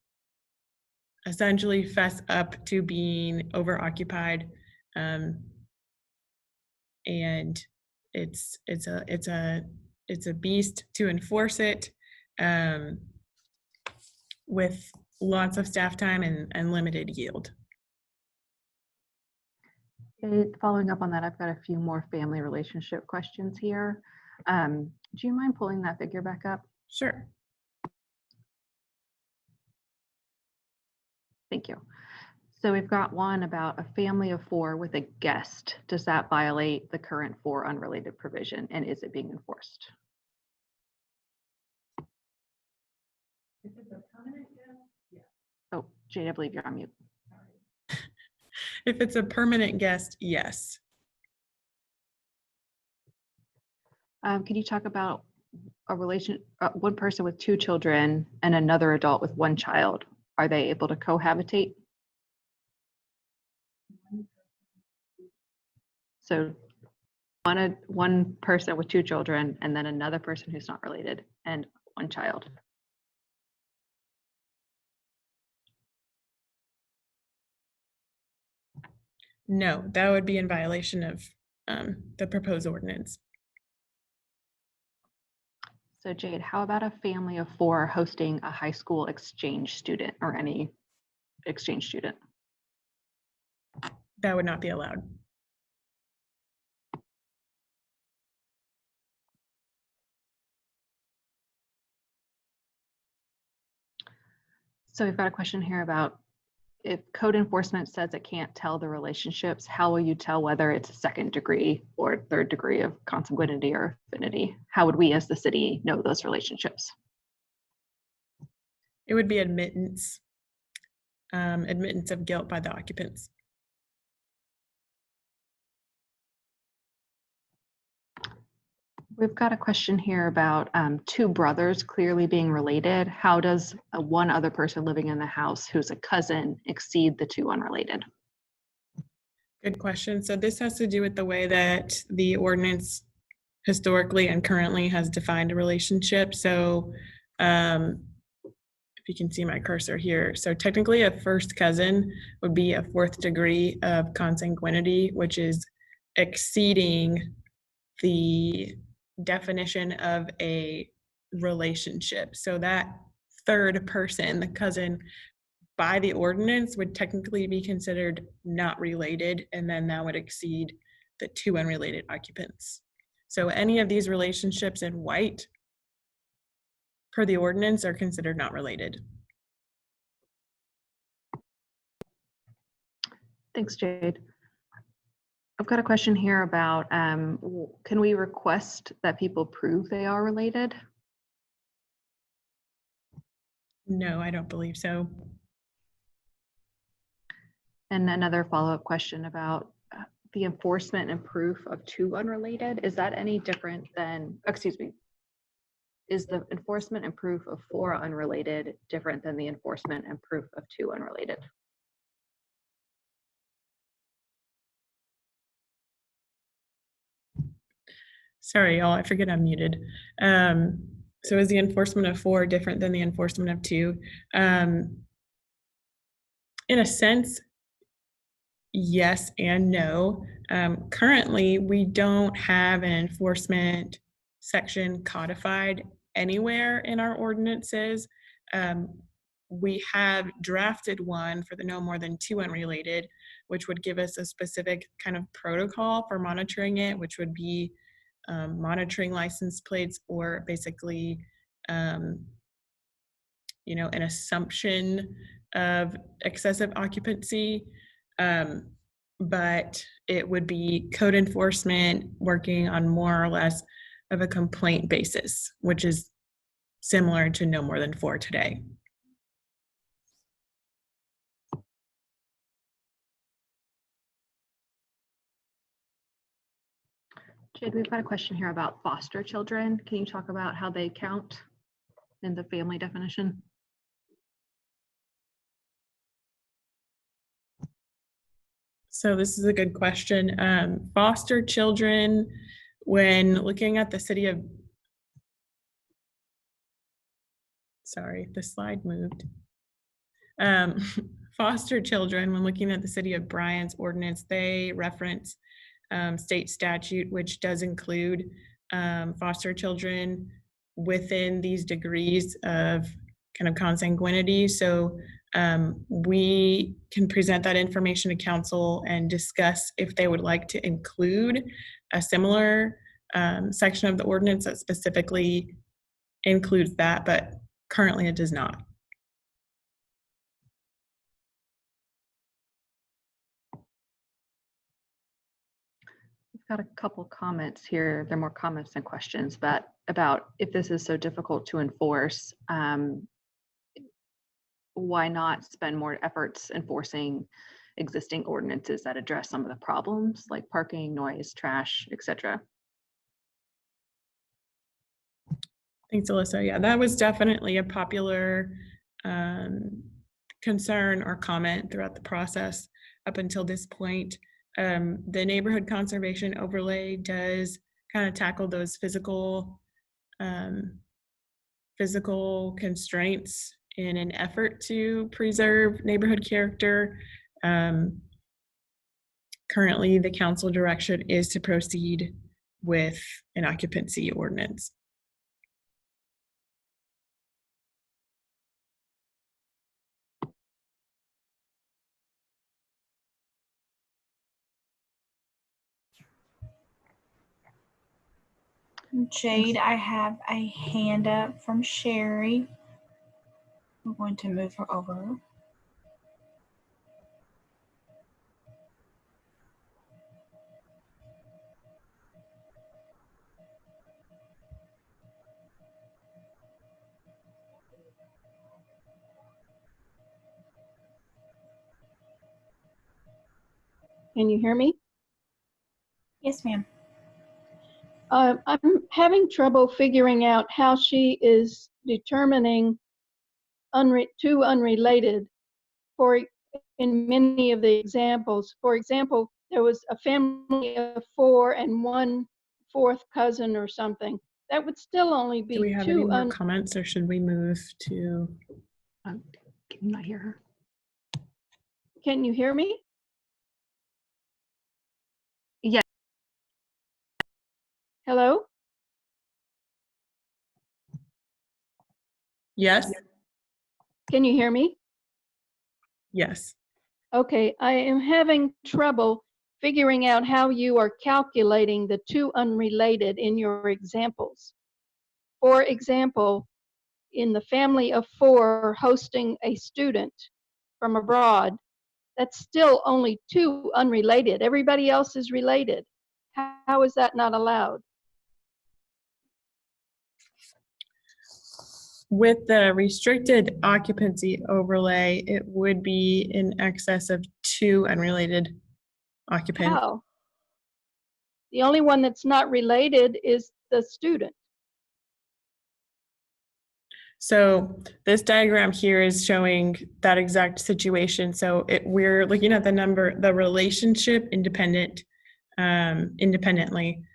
essentially fess up to being overoccupied, and it's a beast to enforce it, with lots of staff time and limited yield. Following up on that, I've got a few more family relationship questions here. Do you mind pulling that figure back up? Sure. Thank you. So we've got one about a family of 4 with a guest. Does that violate the current 4 unrelated provision, and is it being enforced? If it's a permanent guest, yes. Oh, Jade, I believe you're on mute. If it's a permanent guest, yes. Can you talk about one person with 2 children and another adult with 1 child? Are they able to cohabitate? So one person with 2 children and then another person who's not related and 1 child. No, that would be in violation of the proposed ordinance. So Jade, how about a family of 4 hosting a high school exchange student or any exchange student? That would not be allowed. So we've got a question here about if code enforcement says it can't tell the relationships, how will you tell whether it's a 2nd degree or 3rd degree of consanguinity or affinity? How would we as the city know those relationships? It would be admittance of guilt by the occupants. We've got a question here about 2 brothers clearly being related. How does one other person living in the house who's a cousin exceed the 2 unrelated? Good question. So this has to do with the way that the ordinance historically and currently has defined a relationship. So if you can see my cursor here. So technically a first cousin would be a 4th degree of consanguinity, which is exceeding the definition of a relationship. So that 3rd person, the cousin, by the ordinance would technically be considered not related, and then that would exceed the 2 unrelated occupants. So any of these relationships in white per the ordinance are considered not related. Thanks, Jade. I've got a question here about, can we request that people prove they are related? No, I don't believe so. And another follow-up question about the enforcement and proof of 2 unrelated. Is that any different than, excuse me, is the enforcement and proof of 4 unrelated different than the enforcement and proof of 2 unrelated? Sorry, y'all, I forget I'm muted. So is the enforcement of 4 different than the enforcement of 2? In a sense, yes and no. Currently, we don't have an enforcement section codified anywhere in our ordinances. We have drafted one for the no more than 2 unrelated, which would give us a specific kind of protocol for monitoring it, which would be monitoring license plates, or basically, an assumption of excessive occupancy. But it would be code enforcement working on more or less of a complaint basis, which is similar to no more than 4 today. Jade, we've got a question here about foster children. Can you talk about how they count in the family definition? So this is a good question. Foster children, when looking at the city of, sorry, the slide moved. Foster children, when looking at the city of Bryan's ordinance, they reference state statute, which does include foster children within these degrees of kind of consanguinity. So we can present that information to council and discuss if they would like to include a similar section of the ordinance that specifically includes that, but currently it does not. We've got a couple comments here. They're more comments than questions, but about if this is so difficult to enforce, why not spend more efforts enforcing existing ordinances that address some of the problems like parking, noise, trash, etc.? Thanks, Alyssa. Yeah, that was definitely a popular concern or comment throughout the process up until this point. The neighborhood conservation overlay does kind of tackle those physical constraints in an effort to preserve neighborhood character. Currently, the council direction is to proceed with an occupancy ordinance. Jade, I have a hand up from Sherry. I'm going to move her over. Can you hear me? Yes, ma'am. I'm having trouble figuring out how she is determining two unrelated in many of the examples. For example, there was a family of 4 and 1/4 cousin or something. That would still only be Do we have two. any more comments, or should we move to? Can you not hear her? Can you hear me? Yeah. Hello? Yes. Can you hear me? Yes. Okay, I am having trouble figuring out how you are calculating the two unrelated in your examples. For example, in the family of 4 hosting a student from abroad, that's still only 2 unrelated. Everybody else is related. How is that not allowed? With the restricted occupancy overlay, it would be in excess of 2 unrelated occupants. How? The only one that's not related is the student. So this diagram here is showing that exact situation. So we're looking at the relationship independently.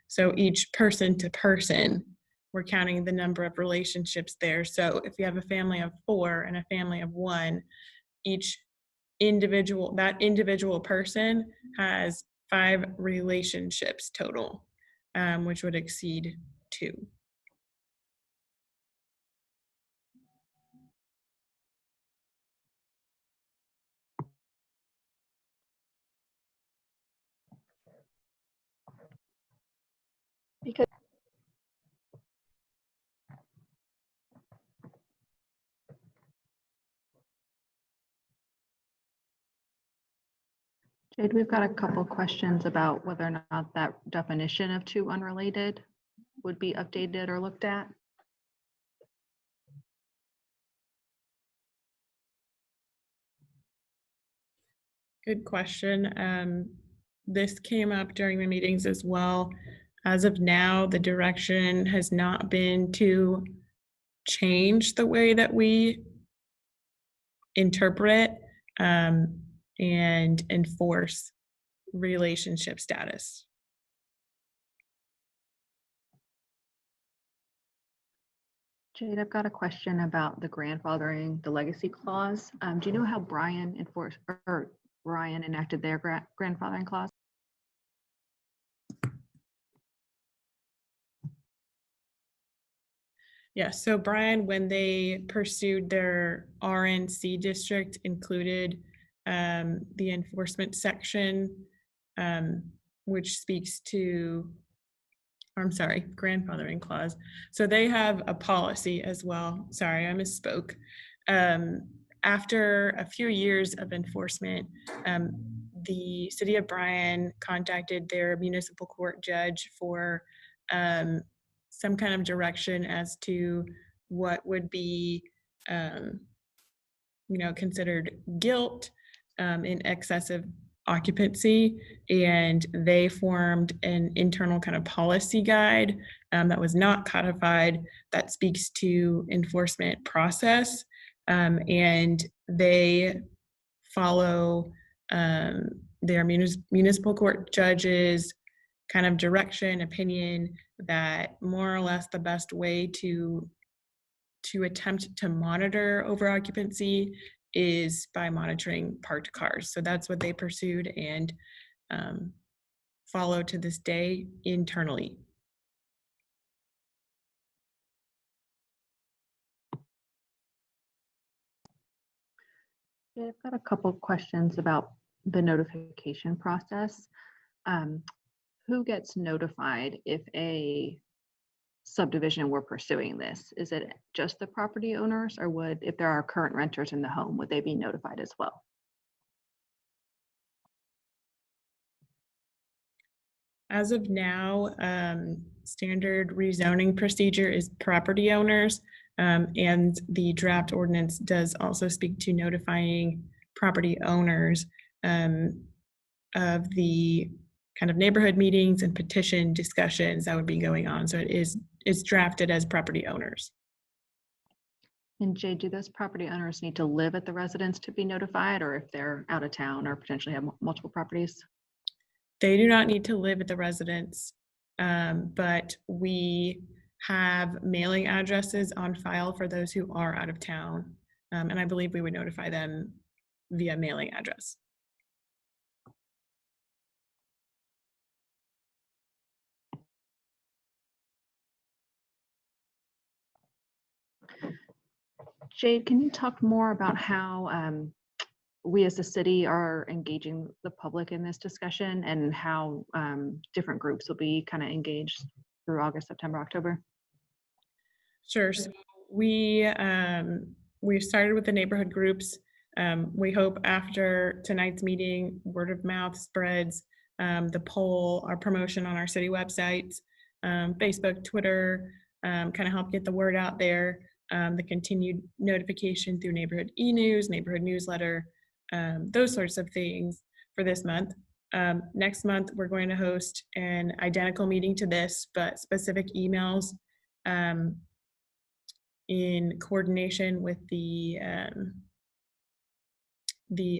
So each person to person, we're counting the number of relationships there. So if you have a family of 4 and a family of 1, that individual person has 5 relationships total, which would exceed 2. Because Jade, we've got a couple questions about whether or not that definition of 2 unrelated would be updated or looked at? Good question. This came up during the meetings as well. As of now, the direction has not been to change the way that we interpret and enforce relationship status. Jade, I've got a question about the grandfathering, the legacy clause. Do you know how Brian enacted their grandfathering clause? Yeah, so Brian, when they pursued their RNC district, included the enforcement section, which speaks to, I'm sorry, grandfathering clause. So they have a policy as well. Sorry, I misspoke. After a few years of enforcement, the city of Bryan contacted their municipal court judge for some kind of direction as to what would be, considered guilt in excessive occupancy, and they formed an internal kind of policy guide that was not codified that speaks to enforcement process, and they follow their municipal court judges kind of direction, opinion, that more or less the best way to attempt to monitor over occupancy is by monitoring parked cars. So that's what they pursued and follow to this day internally. Yeah, I've got a couple of questions about the notification process. Who gets notified if a subdivision were pursuing this? Is it just the property owners, or would, if there are current renters in the home, would they be notified as well? As of now, standard rezoning procedure is property owners, and the draft ordinance does also speak to notifying property owners of the kind of neighborhood meetings and petition discussions that would be going on. So it's drafted as property owners. And Jay, do those property owners need to live at the residence to be notified, or if they're out of town or potentially have multiple properties? They do not need to live at the residence, but we have mailing addresses on file for those who are out of town. And I believe we would notify them via mailing address. Jade, can you talk more about how we as a city are engaging the public in this discussion, and how different groups will be kind of engaged through August, September, October? Sure. So we've started with the neighborhood groups. We hope after tonight's meeting, word of mouth spreads, the poll, our promotion on our city websites, Facebook, Twitter, kind of help get the word out there. The continued notification through neighborhood e-news, neighborhood newsletter, those sorts of things for this month. Next month, we're going to host an identical meeting to this, but specific emails in coordination with the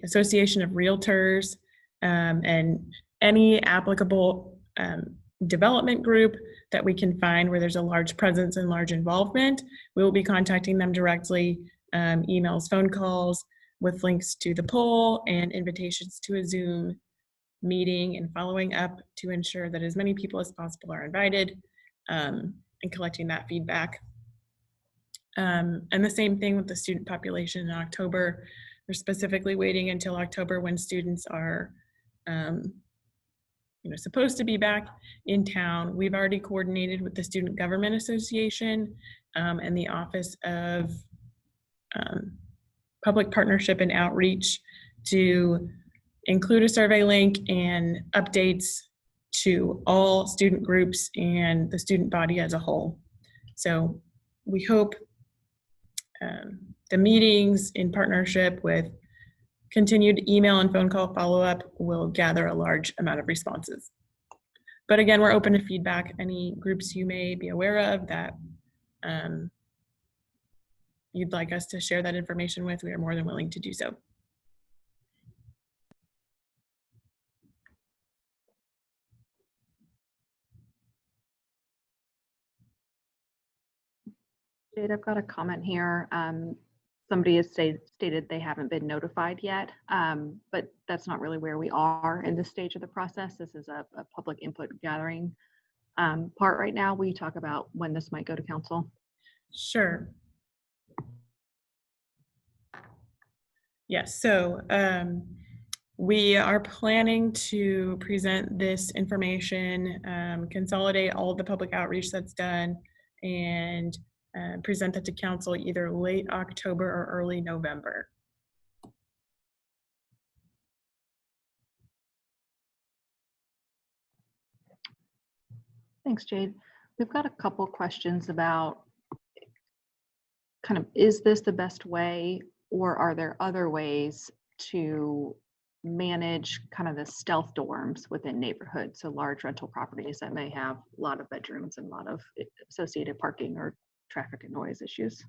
Association of Realtors and any applicable development group that we can find where there's a large presence and large involvement. We will be contacting them directly, emails, phone calls, with links to the poll and invitations to a Zoom meeting, and following up to ensure that as many people as possible are invited, and collecting that feedback. And the same thing with the student population in October. We're specifically waiting until October when students are supposed to be back in town. We've already coordinated with the Student Government Association and the Office of Public Partnership and Outreach to include a survey link and updates to all student groups and the student body as a whole. So we hope the meetings in partnership with continued email and phone call follow-up will gather a large amount of responses. But again, we're open to feedback. Any groups you may be aware of that you'd like us to share that information with, we are more than willing to do so. Jade, I've got a comment here. Somebody has stated they haven't been notified yet, but that's not really where we are in this stage of the process. This is a public input gathering part right now. Will you talk about when this might go to council? Sure. Yes, so we are planning to present this information, consolidate all of the public outreach that's done, and present that to council either late October or early November. Thanks, Jade. We've got a couple questions about kind of, is this the best way, or are there other ways to manage kind of the stealth dorms within neighborhoods? So large rental properties that may have a lot of bedrooms and a lot of associated parking or traffic and noise issues.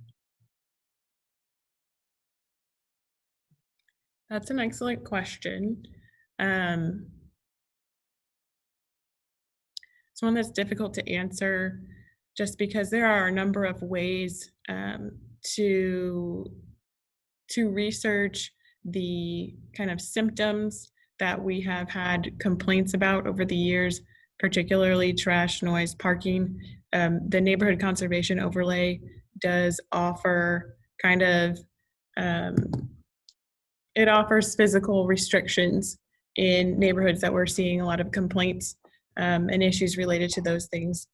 That's an excellent question. It's one that's difficult to answer just because there are a number of ways to research the kind of symptoms that we have had complaints about over the years, particularly trash, noise, parking. The neighborhood conservation overlay does offer kind of, it offers physical restrictions in neighborhoods that we're seeing a lot of complaints and issues related to those things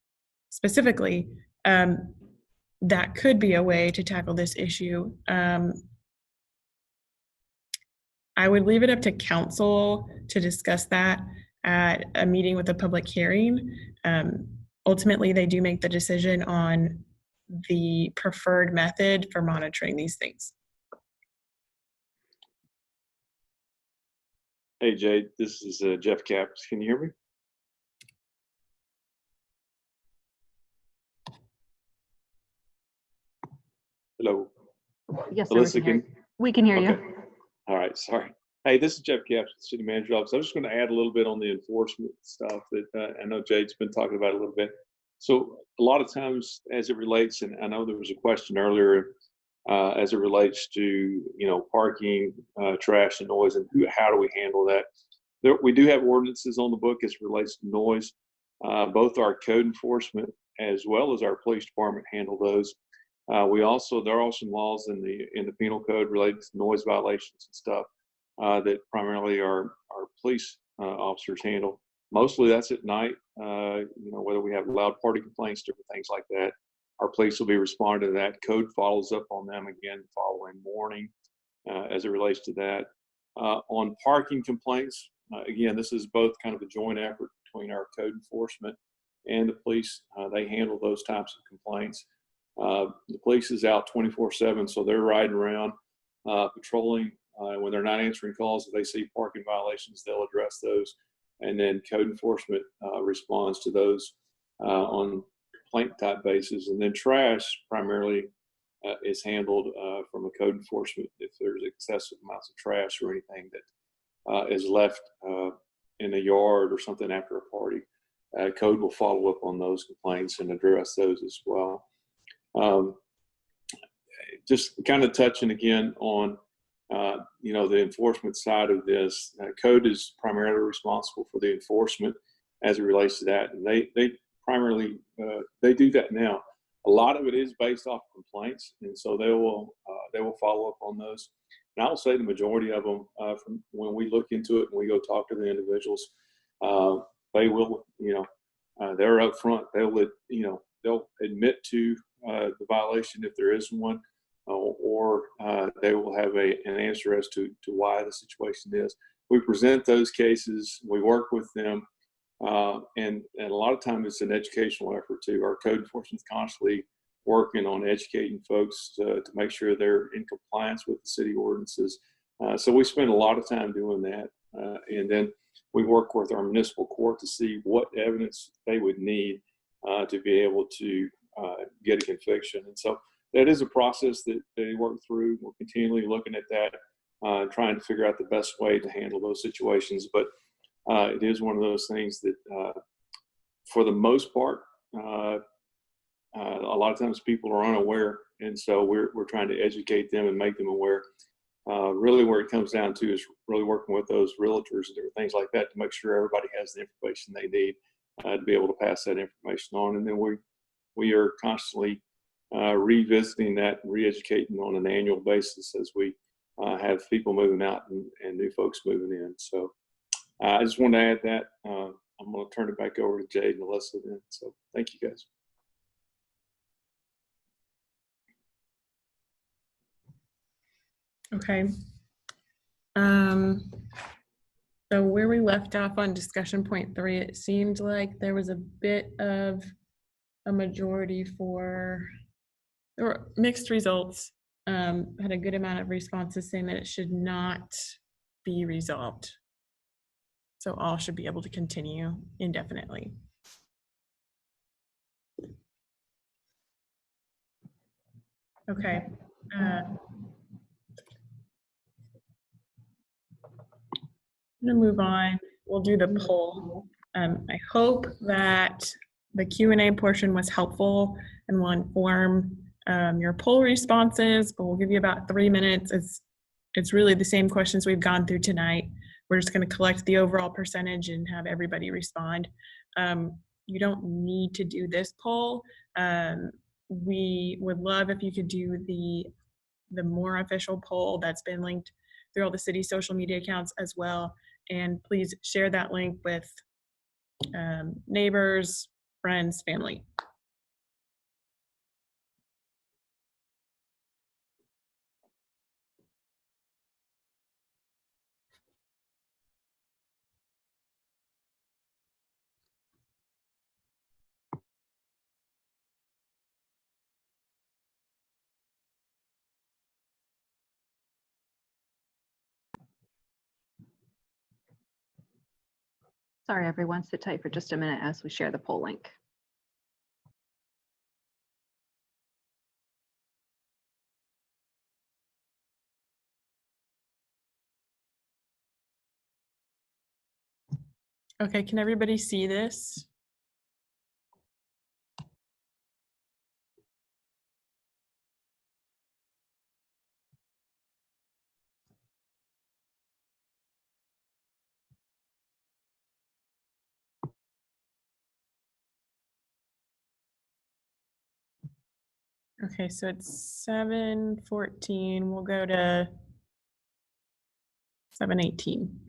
specifically. That could be a way to tackle this issue. I would leave it up to council to discuss that at a meeting with a public hearing. Ultimately, they do make the decision on the preferred method for monitoring these things. Hey, Jade, this is Jeff Capps. Can you hear me? Hello. Yes, sir, Alyssa, we can hear okay. you. All right, sorry. Hey, this is Jeff Capps, City Manager Office. I'm just going to add a little bit on the enforcement stuff that I know Jade's been talking about a little bit. So a lot of times as it relates, and I know there was a question earlier as it relates to, you know, parking, trash and noise, and how do we handle that? We do have ordinances on the book as it relates to noise. Both our code enforcement as well as our police department handle those. There are some laws in the penal code related to noise violations and stuff that primarily our police officers handle. Mostly that's at night, you know, whether we have loud party complaints, different things like that. Our police will be responding to that. Code follows up on them again the following morning as it relates to that. On parking complaints, again, this is both kind of a joint effort between our code enforcement and the police. They handle those types of complaints. The police is out 24/7, so they're riding around patrolling. When they're not answering calls, if they see parking violations, they'll address those. And then code enforcement responds to those on complaint type basis. And then trash primarily is handled from a code enforcement if there's excessive amounts of trash or anything that is left in a yard or something after a party. Code will follow up on those complaints and address those as well. Just kind of touching again on you know, the enforcement side of this. Code is primarily responsible for the enforcement as it relates to that, and they primarily they do that now. A lot of it is based off complaints, and so they will follow up on those. And I will say the majority of them, from when we look into it and we go talk to the individuals, they will, you know, they're up front. They'll admit to the violation if there is one, or they will have an answer as to why the situation is. We present those cases. We work with them And a lot of times it's an educational effort too. Our code enforcement is constantly working on educating folks to make sure they're in compliance with the city ordinances. So we spend a lot of time doing that. And then we work with our municipal court to see what evidence they would need to be able to get a conviction. And so that is a process that they work through. We're continually looking at that, trying to figure out the best way to handle those situations. But it is one of those things that, for the most part, a lot of times people are unaware, and so we're trying to educate them and make them aware. Really, where it comes down to is really working with those realtors and different things like that to make sure everybody has the information they need to be able to pass that information on. And then we are constantly revisiting that and re-educating on an annual basis as we have people moving out and new folks moving in. So I just wanted to add that. I'm going to turn it back over to Jade and Alyssa then. So thank you guys. Okay. So where we left off on discussion point 3, it seemed like there was a bit of a majority for, there were mixed results. Had a good amount of responses saying that it should not be resolved. So all should be able to continue indefinitely. Okay. I'm gonna move on. We'll do the poll. I hope that the Q&A portion was helpful and will inform your poll responses, but we'll give you about 3 minutes. It's really the same questions we've gone through tonight. We're just gonna collect the overall percentage and have everybody respond. You don't need to do this poll. We would love if you could do the more official poll that's been linked through all the city social media accounts as well. And please share that link with neighbors, friends, family. Sorry, everyone, sit tight for just a minute as we share the poll link. Okay, can everybody see this? Okay, so it's 7:14. We'll go to 7:18.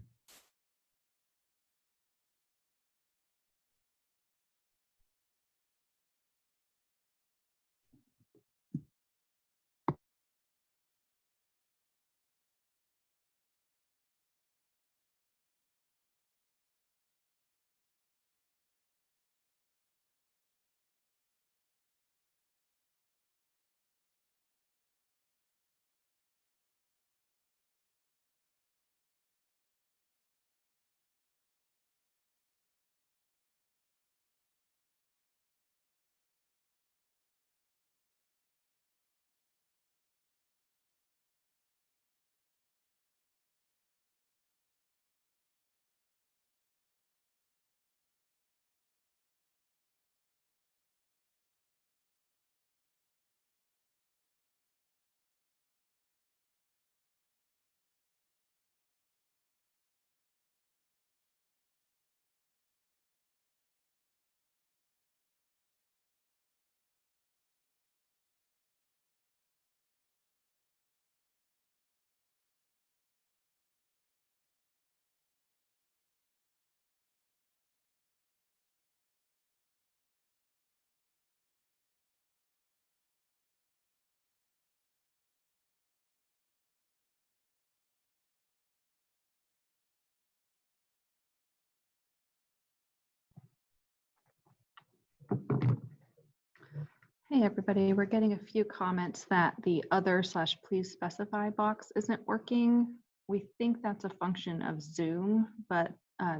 Hey, everybody. We're getting a few comments that the other/please specify box isn't working. We think that's a function of Zoom, but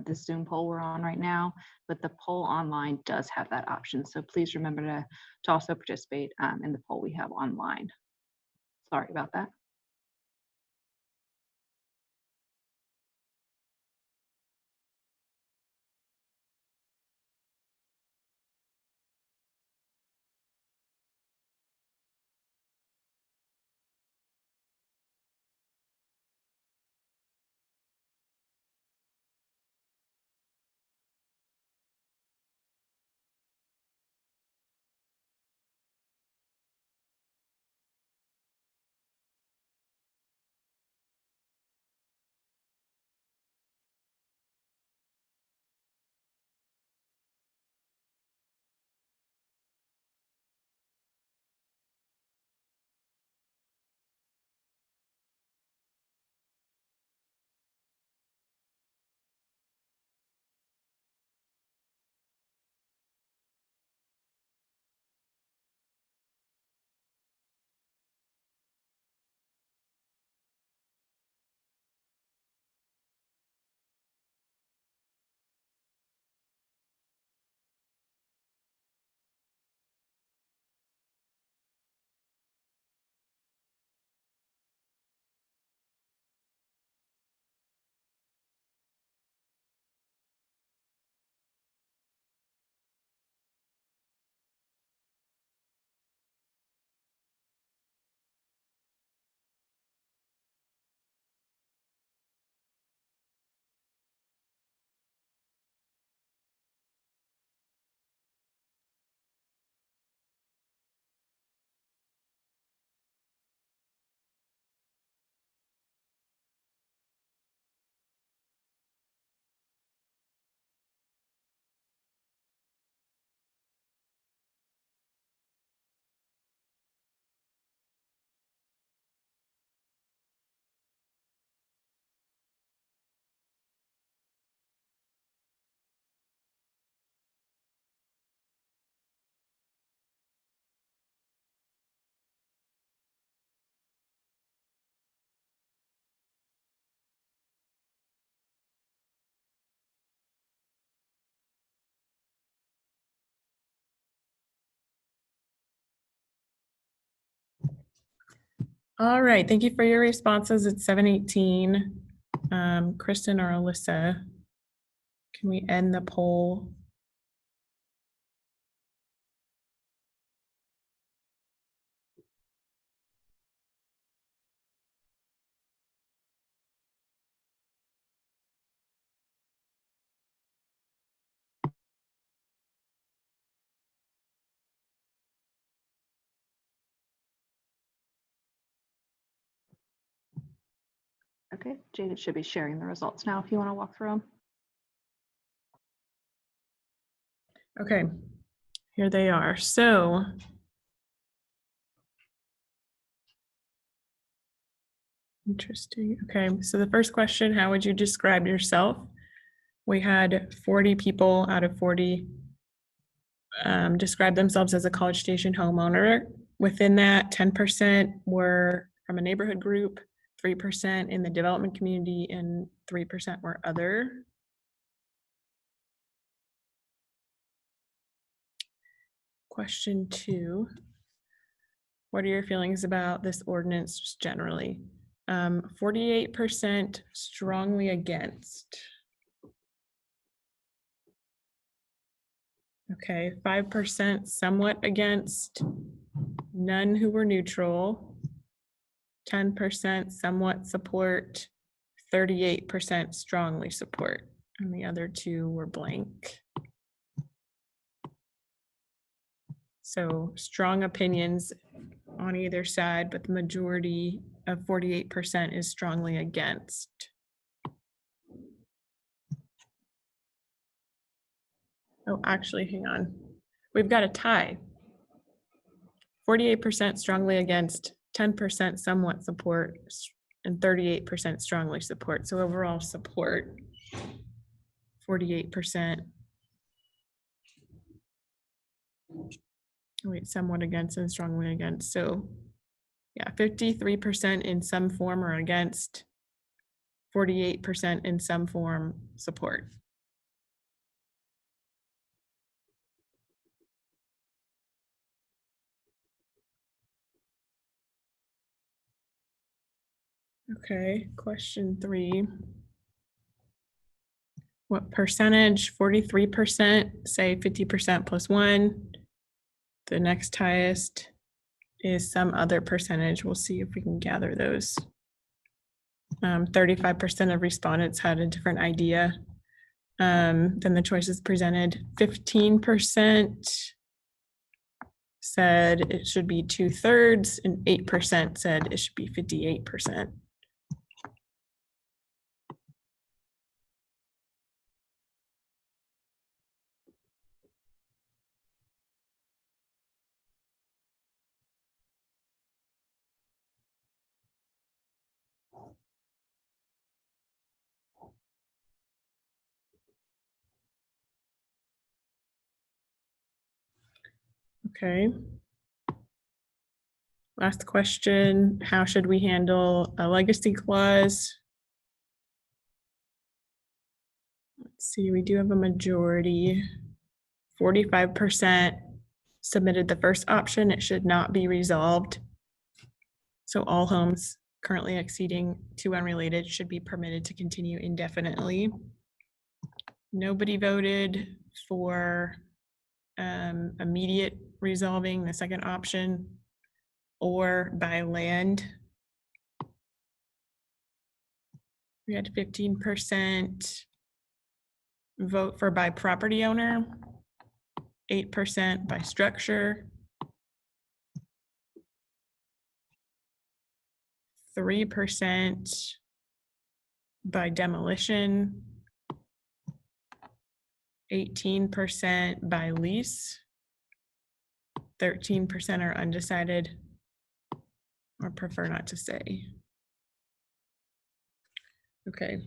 the Zoom poll we're on right now, but the poll online does have that option. So please remember to also participate in the poll we have online. Sorry about that. All right, thank you for your responses. It's 7:18. Kristen or Alyssa, can we end the poll? Okay, Jada should be sharing the results now if you want to walk through them. Okay, here they are. So interesting. Okay, so the first question, how would you describe yourself? We had 40 people out of 40 describe themselves as a College Station homeowner. Within that, 10% were from a neighborhood group, 3% in the development community, and 3% were other. Question 2, what are your feelings about this ordinance just generally? 48% strongly against. Okay, 5% somewhat against, none who were neutral, 10% somewhat support, 38% strongly support, and the other 2 were blank. So strong opinions on either side, but the majority of 48% is strongly against. Oh, actually, hang on. We've got a tie. 48% strongly against, 10% somewhat support, and 38% strongly support. So overall support, 48%. Wait, somewhat against and strongly against. So yeah, 53% in some form or against, 48% in some form support. Okay, question 3. What percentage? 43% say 50% plus 1. The next highest is some other percentage. We'll see if we can gather those. 35% of respondents had a different idea than the choices presented. 15% said it should be 2/3, and 8% said it should be 58%. Okay. Last question, how should we handle a legacy clause? Let's see, we do have a majority. 45% submitted the first option, it should not be resolved. So all homes currently exceeding 2 unrelated should be permitted to continue indefinitely. Nobody voted for immediate resolving, the second option, or by land. We had 15% vote for by property owner, 8% by structure, 3% by demolition, 18% by lease, 13% are undecided or prefer not to say. Okay.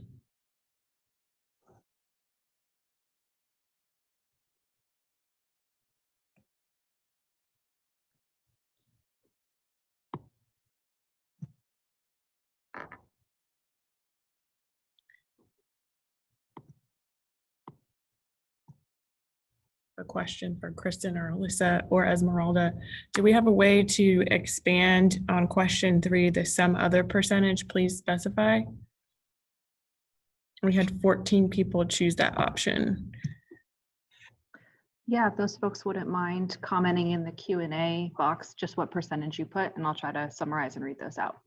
A question for Kristen or Alyssa or Esmeralda. Do we have a way to expand on question 3, the some other percentage, please specify? We had 14 people choose that option. Yeah, if those folks wouldn't mind commenting in the Q&A box, just what percentage you put, and I'll try to summarize and read those out.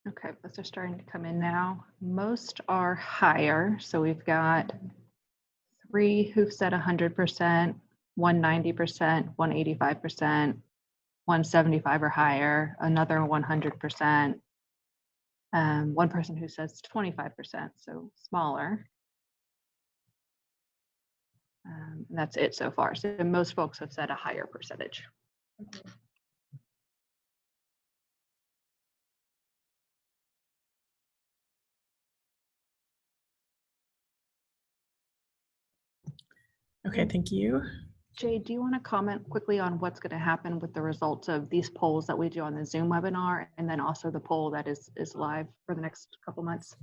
Okay, those are starting to come in now. Most are higher. So we've got 3 who've said 100%, 190%, 185%, 175 or higher, another 100%, one person who says 25%, so smaller. That's it so far. So most folks have said a higher percentage. Okay, thank you. Jade, do you want to comment quickly on what's going to happen with the results of these polls that we do on the Zoom webinar, and then also the poll that is live for the next couple months?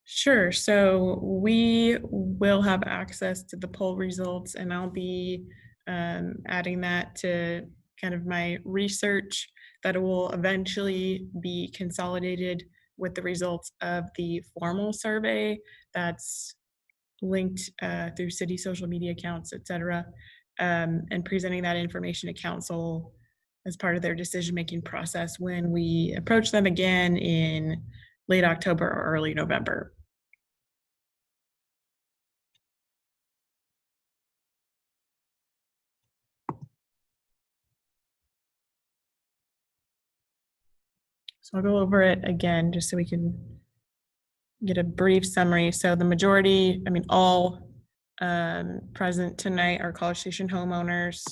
Sure. So we will have access to the poll results, and I'll be adding that to kind of my research that will eventually be consolidated with the results of the formal survey that's linked through city social media accounts, et cetera, and presenting that information to council as part of their decision-making process when we approach them again in late October or early November. So I'll go over it again just so we can get a brief summary. So the majority, I mean, all present tonight are College Station homeowners.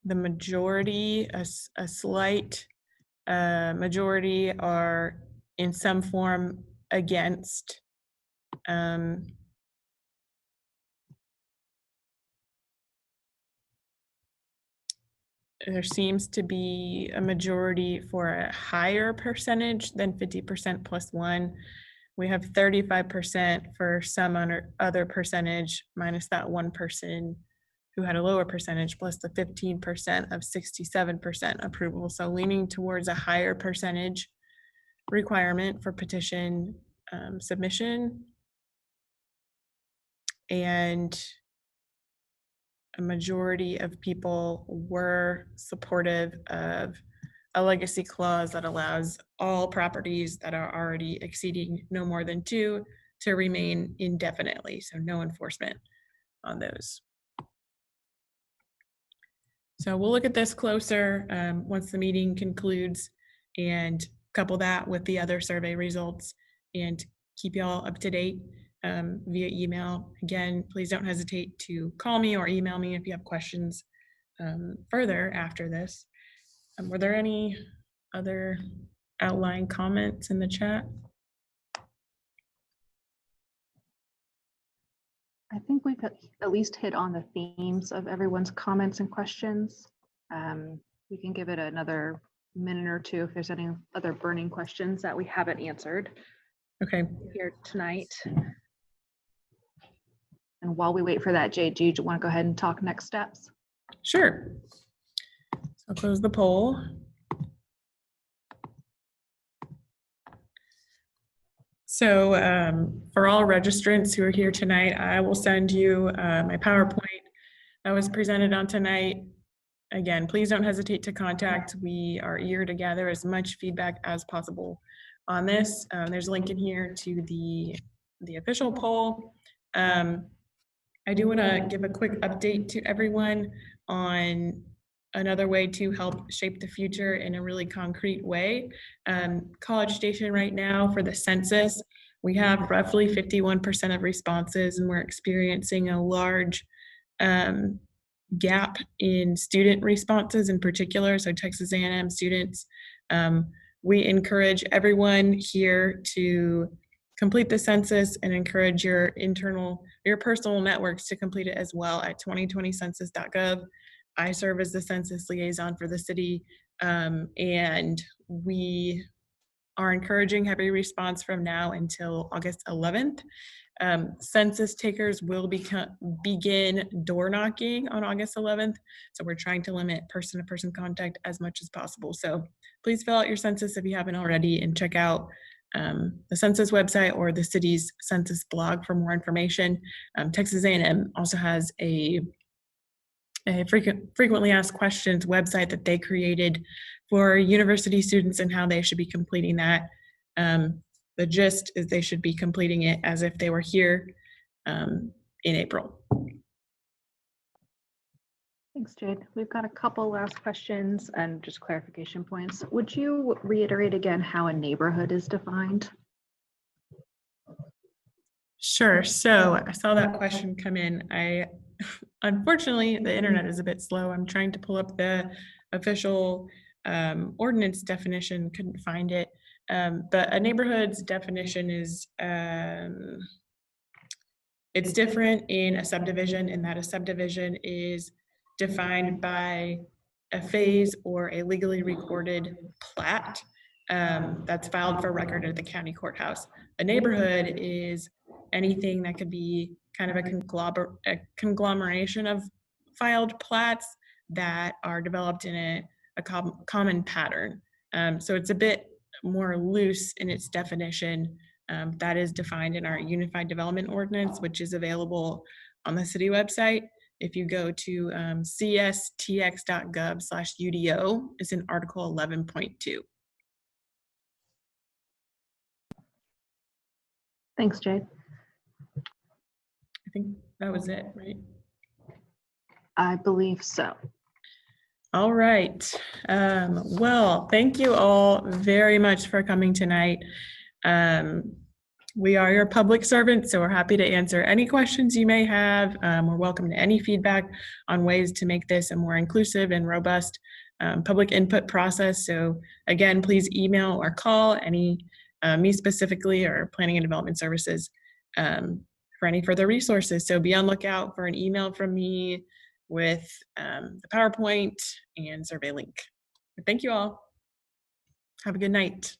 The majority, a slight majority are in some form against. There seems to be a majority for a higher percentage than 50% plus one. We have 35% for some other percentage minus that one person who had a lower percentage plus the 15% of 67% approval. So leaning towards a higher percentage requirement for petition submission. And a majority of people were supportive of a legacy clause that allows all properties that are already exceeding no more than 2 to remain indefinitely, so no enforcement on those. So we'll look at this closer once the meeting concludes and couple that with the other survey results and keep y'all up to date via email. Again, please don't hesitate to call me or email me if you have questions further after this. Were there any other outline comments in the chat? I think we've at least hit on the themes of everyone's comments and questions. We can give it another minute or two if there's any other burning questions that we haven't answered Okay. here tonight. And while we wait for that, Jade, do you want to go ahead and talk next steps? Sure. So I'll close the poll. So for all registrants who are here tonight, I will send you my PowerPoint that was presented on tonight. Again, please don't hesitate to contact. We are eager to gather as much feedback as possible on this. There's a link in here to the official poll. I do want to give a quick update to everyone on another way to help shape the future in a really concrete way. College Station right now for the census, we have roughly 51% of responses, and we're experiencing a large gap in student responses in particular, so Texas A&M students. We encourage everyone here to complete the census and encourage your personal networks to complete it as well at 2020census.gov. I serve as the census liaison for the city, and we are encouraging heavy response from now until August 11th. Census takers will begin door knocking on August 11th. So we're trying to limit person-to-person contact as much as possible. So please fill out your census if you haven't already and check out the census website or the city's census blog for more information. Texas A&M also has a frequently asked questions website that they created for university students and how they should be completing that. The gist is they should be completing it as if they were here in April. Thanks, Jade. We've got a couple last questions and just clarification points. Would you reiterate again how a neighborhood is defined? Sure. So I saw that question come in. Unfortunately, the internet is a bit slow. I'm trying to pull up the official ordinance definition, couldn't find it. But a neighborhood's definition is, it's different in a subdivision in that a subdivision is defined by a phase or a legally recorded plat that's filed for record at the county courthouse. A neighborhood is anything that could be kind of a conglomeration of filed plats that are developed in a common pattern. So it's a bit more loose in its definition. That is defined in our Unified Development Ordinance, which is available on the city website. If you go to cstx.gov/UDO, it's in Article 11.2. Thanks, Jade. I think that was it, right? I believe so. All right. Well, thank you all very much for coming tonight. We are your public servants, so we're happy to answer any questions you may have. We're welcome to any feedback on ways to make this a more inclusive and robust public input process. So again, please email or call me specifically or Planning and Development Services for any further resources. So be on lookout for an email from me with the PowerPoint and survey link. Thank you all. Have a good night.